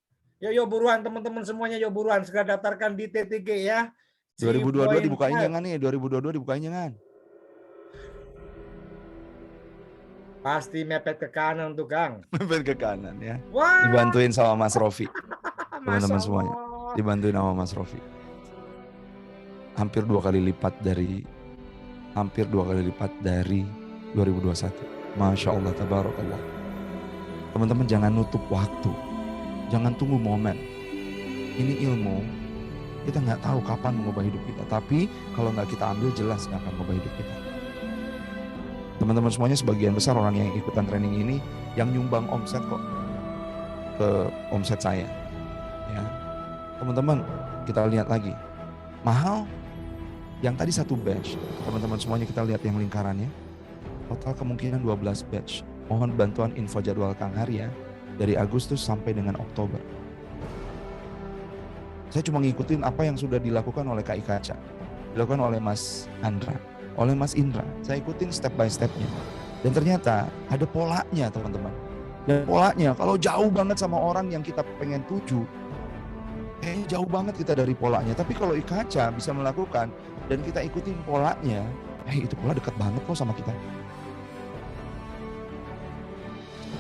Yo buruan teman-teman semuanya, yo buruan segera daftarkan di T3 ya. 2022 dibukain 3.5. jangan nih, 2022 dibukain jangan. Pasti mepet ke kanan tuh, Kang. Mepet ke kanan ya. Wah, Dibantuin sama Mas Rofi. Teman-teman Masya semuanya. Allah. Dibantuin sama Mas Rofi. Hampir 2 kali lipat dari 2021. Masya Allah, tabarakallah. Teman-teman jangan nutup waktu. Jangan tunggu momen. Ini ilmu, kita nggak tahu kapan mengubah hidup kita. Tapi kalau nggak kita ambil, jelas nggak akan mengubah hidup kita. Teman-teman semuanya, sebagian besar orang yang ikutan training ini yang nyumbang omset kok ke omset saya. Ya, teman-teman, kita lihat lagi. Mahal. Yang tadi 1 batch, teman-teman semuanya kita lihat yang lingkarannya. Total kemungkinan 12 batch. Mohon bantuan info jadwal Kang Hari ya. Dari Agustus sampai dengan Oktober. Saya cuma ngikutin apa yang sudah dilakukan oleh KI Kaca. Dilakukan oleh Mas Andra. Oleh Mas Indra. Saya ikutin step by stepnya. Dan ternyata ada polanya teman-teman. Dan polanya kalau jauh banget sama orang yang kita pengen tuju. Jauh banget kita dari polanya. Tapi kalau Kaca bisa melakukan dan kita ikutin polanya, itu pola dekat banget kok sama kita.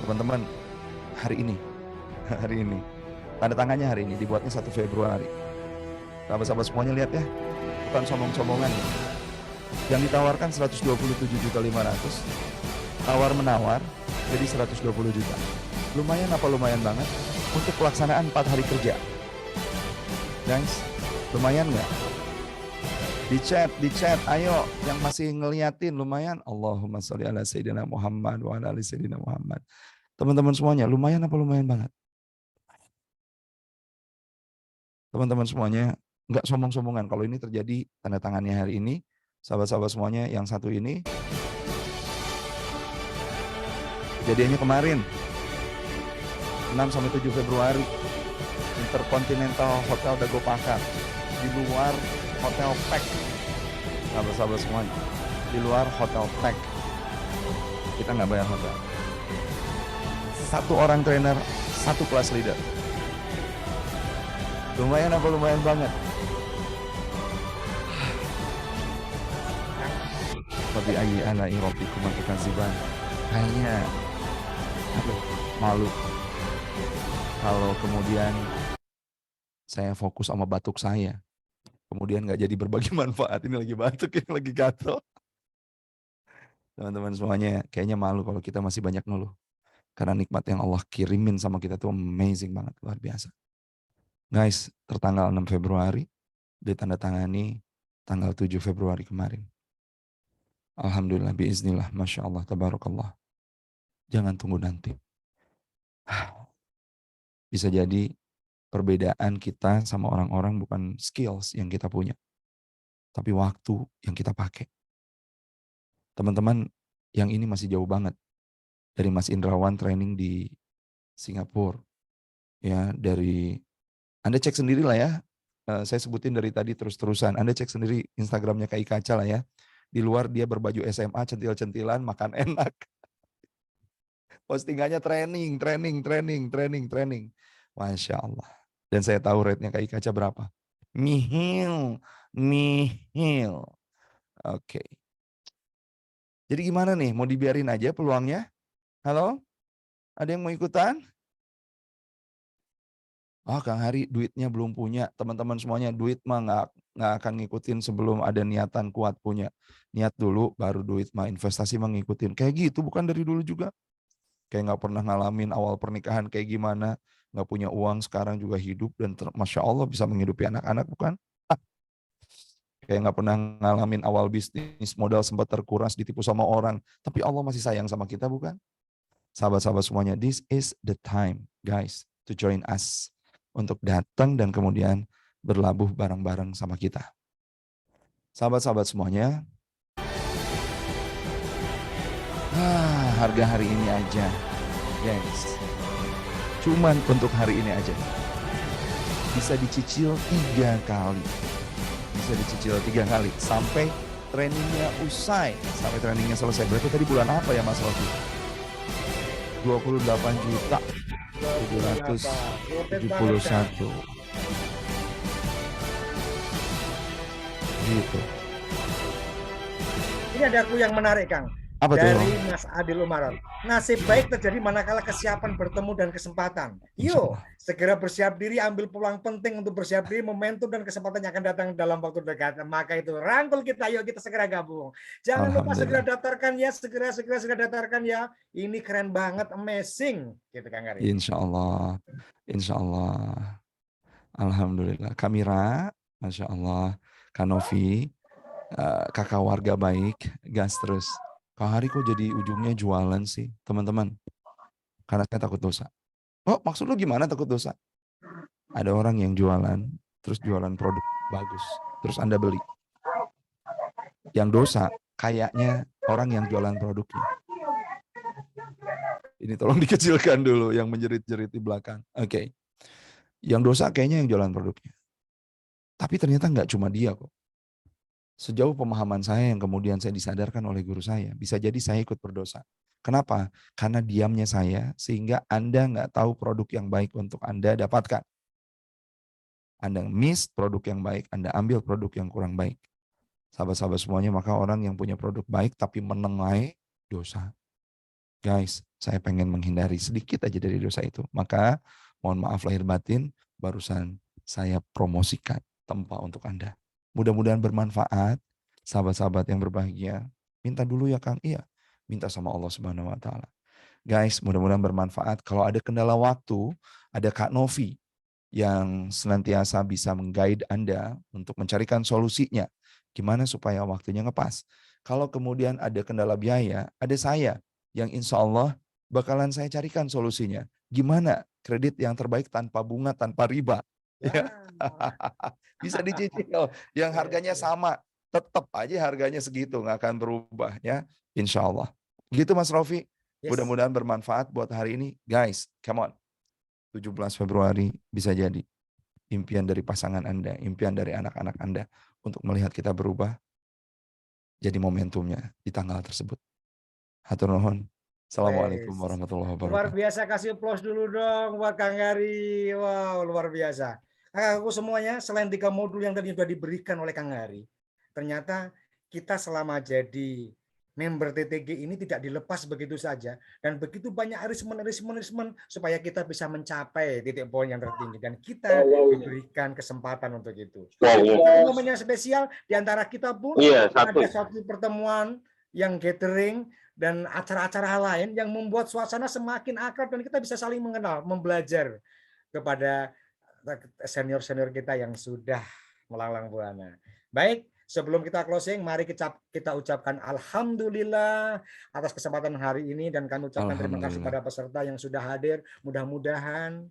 Teman-teman, hari ini, tanda tangannya hari ini, dibuatnya 1 Februari. Sahabat-sahabat semuanya lihat ya, bukan sombong-sombongan. Yang ditawarkan 127.500.000, tawar-menawar, jadi 120 juta. Lumayan apa lumayan banget untuk pelaksanaan 4 hari kerja. Guys, lumayan nggak? Di chat, ayo yang masih ngeliatin lumayan. Allahumma sholli ala sayyidina Muhammad wa ala ali sayyidina Muhammad. Teman-teman semuanya, lumayan apa lumayan banget? Teman-teman semuanya, nggak sombong-sombongan. Kalau ini terjadi tanda tangannya hari ini, sahabat-sahabat semuanya, yang satu ini kejadiannya kemarin 6-7 Februari, Intercontinental Hotel Dago Pakar, di luar Hotel Pack. Sahabat-sahabat semuanya, di luar Hotel Pack. Kita nggak bayar hotel. 1 orang trainer, 1 kelas leader. Lumayan apa lumayan banget? Tapi ayi ala irobikum tukadziban. Kayaknya malu kalau kemudian saya fokus sama batuk saya, kemudian nggak jadi berbagi manfaat. Ini lagi batuk, ini lagi gatel. Teman-teman semuanya, kayaknya malu kalau kita masih banyak ngeluh. Karena nikmat yang Allah kirimin sama kita tuh amazing banget, luar biasa. Guys, tertanggal 6 Februari, ditandatangani tanggal 7 Februari kemarin. Alhamdulillah, biiznillah, Masya Allah, tabarakallah. Jangan tunggu nanti. Bisa jadi perbedaan kita sama orang-orang bukan skills yang kita punya, tapi waktu yang kita pakai. Teman-teman, yang ini masih jauh banget. Dari Mas Indrawan training di Singapura. Ya, dari Anda cek sendiri lah ya. Saya sebutin dari tadi terus-terusan. Anda cek sendiri Instagramnya KI Kaca lah ya. Di luar dia berbaju SMA, centil-centilan, makan enak. Postingannya training. Masya Allah. Dan saya tahu rate-nya KI Kaca berapa. Nihil. Oke. Jadi gimana nih? Mau dibiarin aja peluangnya? Halo? Ada yang mau ikutan? Kang Hari duitnya belum punya. Teman-teman semuanya, duit mah nggak akan ngikutin sebelum ada niatan kuat punya. Niat dulu, baru duit mah, investasi mah ngikutin. Kayak gitu, bukan dari dulu juga. Kayak nggak pernah ngalamin awal pernikahan kayak gimana. Nggak punya uang, sekarang juga hidup. Dan Masya Allah bisa menghidupi anak-anak, bukan? Kayak nggak pernah ngalamin awal bisnis, modal sempat terkuras, ditipu sama orang. Tapi Allah masih sayang sama kita, bukan? Sahabat-sahabat semuanya, this is the time, guys, to join us. Untuk datang dan kemudian berlabuh bareng-bareng sama kita. Sahabat-sahabat semuanya. harga hari ini aja, guys. Cuman untuk hari ini aja. Bisa dicicil 3 kali. Bisa dicicil 3 kali sampai trainingnya usai, sampai trainingnya selesai. Berarti tadi bulan apa ya Mas Rofi? 28.771 gitu. Ini ada clue yang menarik, Kang. Apa tuh? Dari Mas Adil Umaron. Nasib baik terjadi manakala kesiapan bertemu dan kesempatan. Yuk, segera bersiap diri, ambil peluang penting untuk bersiap diri, momentum dan kesempatan yang akan datang dalam waktu dekat. Maka itu rangkul kita, yuk kita segera gabung. Jangan lupa segera daftarkan ya, segera daftarkan ya. Ini keren banget, amazing, gitu Kang Ari. Insya Allah. Alhamdulillah. Kamira, Masya Allah. Kanovi, kakak warga baik, gas terus. Kak Hari kok jadi ujungnya jualan sih, teman-teman? Karena saya takut dosa. Oh, maksud lu gimana takut dosa? Ada orang yang jualan, terus jualan produk bagus, terus Anda beli. Yang dosa, kayaknya orang yang jualan produknya. Ini tolong dikecilkan dulu, yang menjerit-jerit di belakang. Oke. Yang dosa kayaknya yang jualan produknya. Tapi ternyata nggak cuma dia kok. Sejauh pemahaman saya yang kemudian saya disadarkan oleh guru saya, bisa jadi saya ikut berdosa. Kenapa? Karena diamnya saya, sehingga Anda nggak tahu produk yang baik untuk Anda dapatkan. Anda miss produk yang baik, Anda ambil produk yang kurang baik. Sahabat-sahabat semuanya, maka orang yang punya produk baik tapi menengahi dosa. Guys, saya pengen menghindari sedikit aja dari dosa itu. Maka mohon maaf lahir batin, barusan saya promosikan tempat untuk Anda. Mudah-mudahan bermanfaat, sahabat-sahabat yang berbahagia. Minta dulu ya Kang, iya. Minta sama Allah Subhanahu Wa Taala. Guys, mudah-mudahan bermanfaat. Kalau ada kendala waktu, ada Kak Novi yang senantiasa bisa mengguide Anda untuk mencarikan solusinya. Gimana supaya waktunya ngepas. Kalau kemudian ada kendala biaya, ada saya yang insya Allah bakalan saya carikan solusinya. Gimana kredit yang terbaik tanpa bunga, tanpa riba. Ya. Bisa dicicil yang harganya sama, tetap aja harganya segitu, nggak akan berubah ya, insya Allah. Gitu Mas Rofi, mudah-mudahan bermanfaat buat hari ini. Guys, come on, 17 Februari bisa jadi impian dari pasangan Anda, impian dari anak-anak Anda untuk melihat kita berubah, jadi momentumnya di tanggal tersebut. Hatur nuhun. Assalamualaikum warahmatullahi wabarakatuh. Luar biasa, kasih applause dulu dong buat Kang Ari. Wow, luar biasa. Aku semuanya, selain 3 modul yang tadi sudah diberikan oleh Kang Ari, ternyata kita selama jadi member TTG ini tidak dilepas begitu saja, dan begitu banyak arismen supaya kita bisa mencapai titik poin yang tertinggi, dan kita diberikan kesempatan untuk itu. Momen yang spesial di antara kita pun ada satu pertemuan yang gathering dan acara-acara lain yang membuat suasana semakin akrab dan kita bisa saling mengenal, membelajar kepada senior-senior kita yang sudah melanglang buana. Baik, sebelum kita closing, mari kita ucapkan alhamdulillah atas kesempatan hari ini, dan kami ucapkan terima kasih pada peserta yang sudah hadir. Mudah-mudahan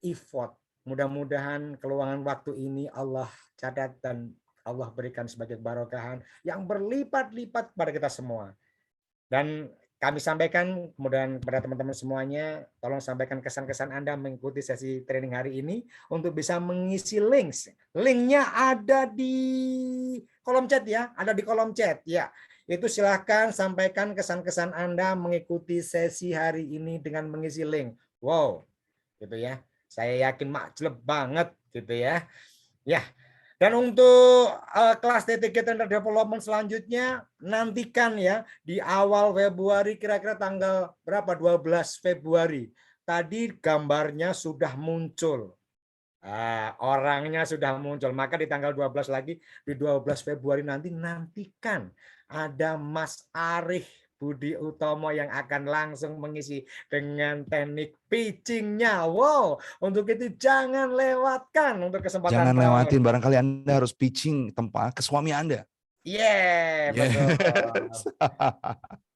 effort, mudah-mudahan keluangan waktu ini Allah catat dan Allah berikan sebagai barokahan yang berlipat-lipat pada kita semua. Dan kami sampaikan kemudian kepada teman-teman semuanya, tolong sampaikan kesan-kesan Anda mengikuti sesi training hari ini untuk bisa mengisi links. Linknya ada di kolom chat ya, ada di kolom chat ya. Itu silahkan sampaikan kesan-kesan Anda mengikuti sesi hari ini dengan mengisi link. Wow, gitu ya. Saya yakin makjleb banget gitu ya. Ya. Dan untuk kelas TTG Trainer Development selanjutnya, nantikan ya di awal Februari, kira-kira tanggal berapa? 12 Februari. Tadi gambarnya sudah muncul. Orangnya sudah muncul. Maka di tanggal 12 lagi, di 12 Februari nantikan ada Mas Arif Budi Utomo yang akan langsung mengisi dengan teknik pitchingnya. Wow, untuk itu jangan lewatkan untuk kesempatan. Jangan lewatin, barangkali Anda harus pitching tempat ke suami Anda. Betul.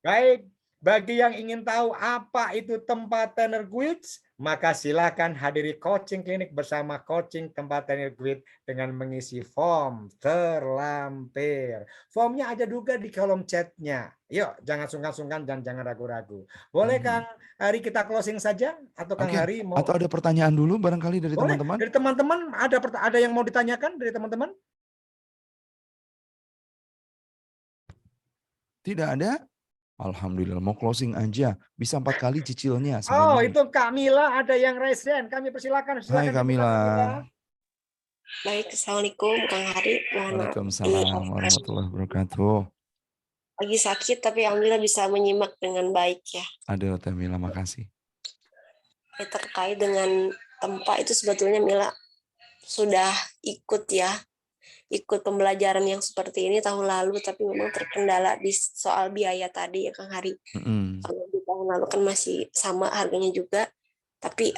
Baik, Bagi yang ingin tahu apa itu tempat Trainer Guild, maka silakan hadiri coaching klinik bersama coaching tempat Trainer Guild dengan mengisi form terlampir. Formnya ada juga di kolom chatnya. Yuk, jangan sungkan-sungkan dan jangan ragu-ragu. Boleh Kang Hari kita closing saja? Atau Kang Oke. Hari mau? Atau ada pertanyaan dulu barangkali dari Boleh. teman-teman? Dari teman-teman ada yang mau ditanyakan dari teman-teman? Tidak ada? Alhamdulillah, mau closing aja. Bisa 4 kali cicilnya. Oh, Mei. itu Kak Mila ada yang raise hand. Kami persilakan. Hai Silakan dibuka, Kamila. Kak Mila. Baik, Assalamualaikum Kang Hari. Mohon maaf. Ini Waalaikumsalam warahmatullahi wabarakatuh. lagi sakit tapi alhamdulillah bisa menyimak dengan baik ya. Aduh, Teh Mila, makasih. Terkait dengan tempat itu sebetulnya Mila sudah ikut pembelajaran yang seperti ini tahun lalu, tapi memang terkendala di soal biaya tadi ya Kang Hari. Kalau di tahun lalu kan masih sama harganya juga, tapi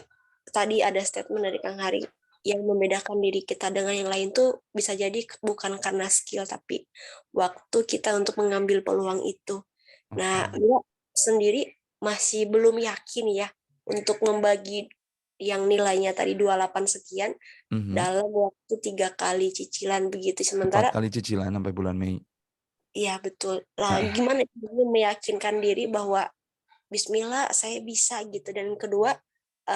tadi ada statement dari Kang Hari yang membedakan diri kita dengan yang lain tuh bisa jadi bukan karena skill tapi waktu kita untuk mengambil peluang itu. Nah, Mila sendiri masih belum yakin ya untuk membagi yang nilainya tadi 28 sekian dalam waktu 3 kali cicilan begitu, sementara 4 kali cicilan sampai bulan Mei. Iya betul. Lah gimana meyakinkan diri bahwa bismillah saya bisa gitu, dan kedua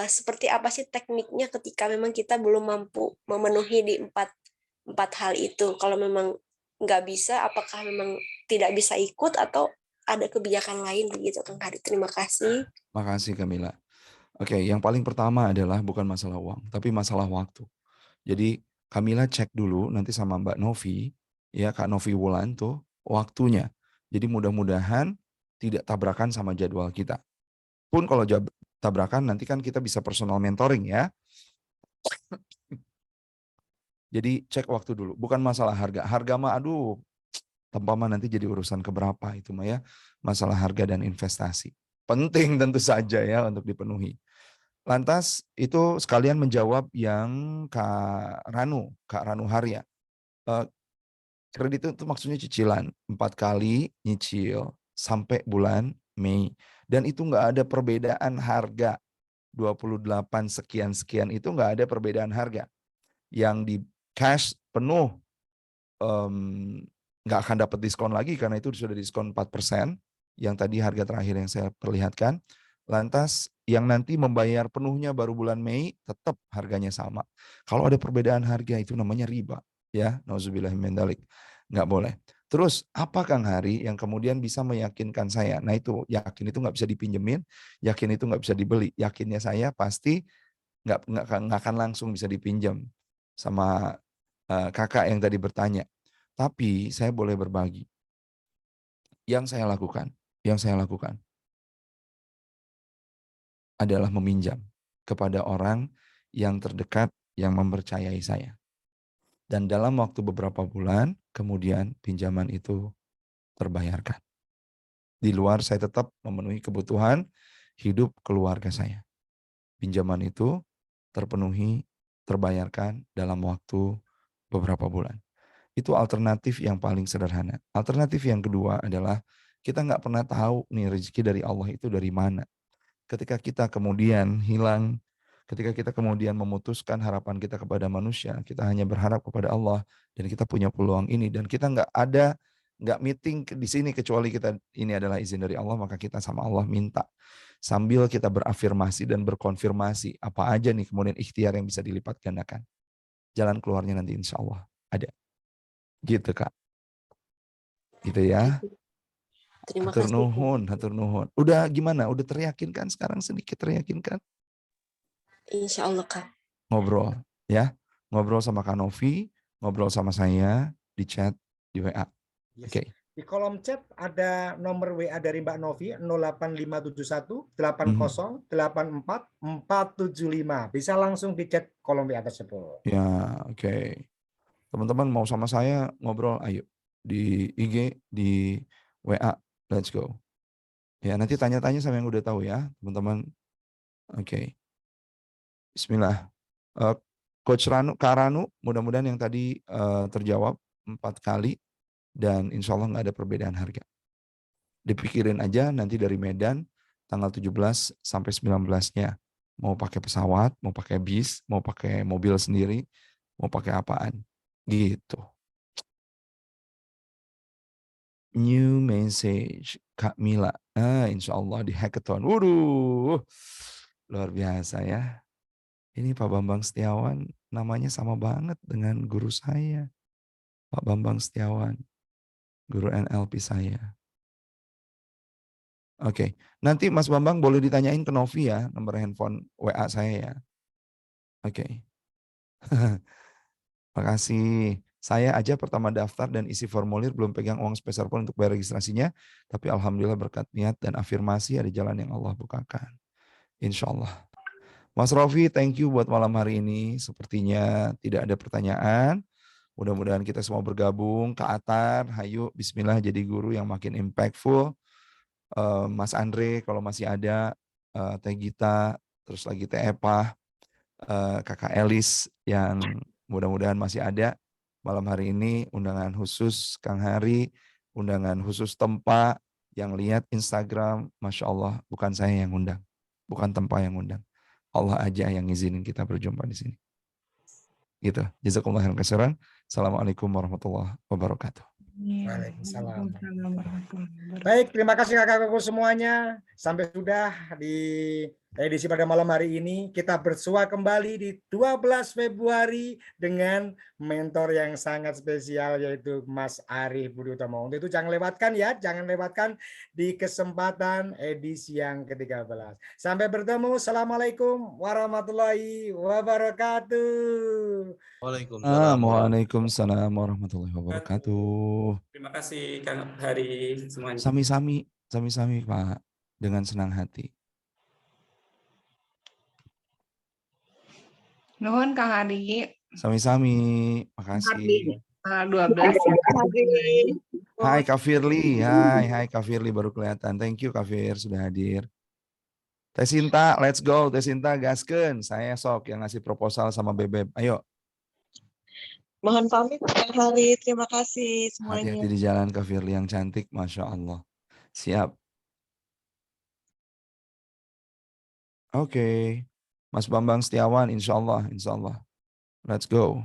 seperti apa sih tekniknya ketika memang kita belum mampu memenuhi di empat hal itu. Kalau memang nggak bisa, apakah memang tidak bisa ikut atau ada kebijakan lain begitu Kang Hari. Terima kasih. Makasih Kamila. Oke, yang paling pertama adalah bukan masalah uang, tapi masalah waktu. Jadi Kamila cek dulu nanti sama Mbak Novi, ya Kak Novi Wulan tuh waktunya. Jadi mudah-mudahan tidak tabrakan sama jadwal kita. Pun kalau tabrakan nanti kan kita bisa personal mentoring ya. Jadi cek waktu dulu, bukan masalah harga. Harga mah aduh, tanpa mah nanti jadi urusan keberapa itu mah ya. Masalah harga dan investasi. Penting tentu saja ya untuk dipenuhi. Lantas itu sekalian menjawab yang Kak Ranu Harya. Kredit itu maksudnya cicilan 4 kali nyicil sampai bulan Mei. Dan itu nggak ada perbedaan harga. 28 sekian-sekian itu nggak ada perbedaan harga. Yang di cash penuh nggak akan dapat diskon lagi karena itu sudah diskon 4%. Yang tadi harga terakhir yang saya perlihatkan. Lantas yang nanti membayar penuhnya baru bulan Mei tetap harganya sama. Kalau ada perbedaan harga itu namanya riba. Ya, nauzubillah min dzalik. Nggak boleh. Terus apa Kang Hari yang kemudian bisa meyakinkan saya? Nah itu yakin itu nggak bisa dipinjemin, yakin itu nggak bisa dibeli. Yakinnya saya pasti nggak akan langsung bisa dipinjam sama kakak yang tadi bertanya. Tapi saya boleh berbagi. Yang saya lakukan adalah meminjam kepada orang yang terdekat yang mempercayai saya. Dan dalam waktu beberapa bulan, kemudian pinjaman itu terbayarkan. Di luar saya tetap memenuhi kebutuhan hidup keluarga saya. Pinjaman itu terpenuhi, terbayarkan dalam waktu beberapa bulan. Itu alternatif yang paling sederhana. Alternatif yang kedua adalah kita nggak pernah tahu nih rezeki dari Allah itu dari mana. Ketika kita kemudian hilang, ketika kita kemudian memutuskan harapan kita kepada manusia, kita hanya berharap kepada Allah dan kita punya peluang ini dan kita nggak meeting di sini kecuali kita ini adalah izin dari Allah, maka kita sama Allah minta sambil kita berafirmasi dan berkonfirmasi apa aja nih kemudian ikhtiar yang bisa dilipat gandakan. Jalan keluarnya nanti insya Allah ada. Gitu Kak. Gitu ya. Terima Hatur kasih. nuhun. Udah gimana? Udah teryakinkan sekarang, sedikit teryakinkan? Insya Allah Kak. Ngobrol ya. Ngobrol sama Kak Novi, ngobrol sama saya di chat, di WA. Yes. Oke. Di kolom chat ada nomor WA dari Mbak Novi 08571 80 84 475. Bisa langsung di chat kolom WA tersebut. Ya, oke. Teman-teman mau sama saya ngobrol, ayo di IG, di WA, let's go. Ya, nanti tanya-tanya sama yang udah tahu ya, teman-teman. Oke. Bismillah. Coach Kak Ranu, mudah-mudahan yang tadi terjawab 4 kali dan insya Allah nggak ada perbedaan harga. Dipikirin aja nanti dari Medan tanggal 17 sampai 19-nya. Mau pakai pesawat, mau pakai bis, mau pakai mobil sendiri, mau pakai apaan. Gitu. New message Kak Mila. Insya Allah di hackathon. Waduh, luar biasa ya. Ini Pak Bambang Setiawan namanya sama banget dengan guru saya. Pak Bambang Setiawan, guru NLP saya. Oke, nanti Mas Bambang boleh ditanyain ke Novi ya, nomor handphone WA saya ya. Oke. Makasih. Saya aja pertama daftar dan isi formulir belum pegang uang sepeser pun untuk bayar registrasinya. Tapi Alhamdulillah berkat niat dan afirmasi ada jalan yang Allah bukakan. Insya Allah. Mas Rofi, thank you buat malam hari ini. Sepertinya tidak ada pertanyaan. Mudah-mudahan kita semua bergabung. Kak Atar, hayu bismillah jadi guru yang makin impactful. Mas Andre kalau masih ada, Teh Gita, terus lagi Teh Epah, Kakak Elis yang mudah-mudahan masih ada malam hari ini, undangan khusus Kang Hari, undangan khusus Tempa yang lihat Instagram, Masya Allah, bukan saya yang undang, bukan Tempa yang undang, Allah aja yang ngizinin kita berjumpa di sini. Gitu. Jazakumullah khairan. Assalamualaikum warahmatullahi wabarakatuh. Waalaikumsalam. Baik, terima kasih kakak-kakakku semuanya. Sampai sudah di edisi pada malam hari ini. Kita bersua kembali di 12 Februari dengan mentor yang sangat spesial yaitu Mas Arif Budi Utomo. Untuk itu jangan lewatkan ya, jangan lewatkan di kesempatan edisi yang ke-13. Sampai bertemu. Assalamualaikum warahmatullahi wabarakatuh. Waalaikumsalam warahmatullahi wabarakatuh. Terima kasih Kang Hari semuanya. Sami-sami Pak, dengan senang hati. Nuhun Kang Hari. Sami-sami, makasih. 12. Hai Kak Firly, hai Kak Firly baru kelihatan. Thank you Kak Fir sudah hadir. Teh Sinta, let's go. Teh Sinta gaskeun. Saya sok yang ngasih proposal sama Bebeb. Ayo. Mohon pamit Kang Hari, terima kasih semuanya. Hati-hati di jalan Kak Firly yang cantik, Masya Allah. Siap. Oke. Mas Bambang Setiawan, insya Allah. Let's go.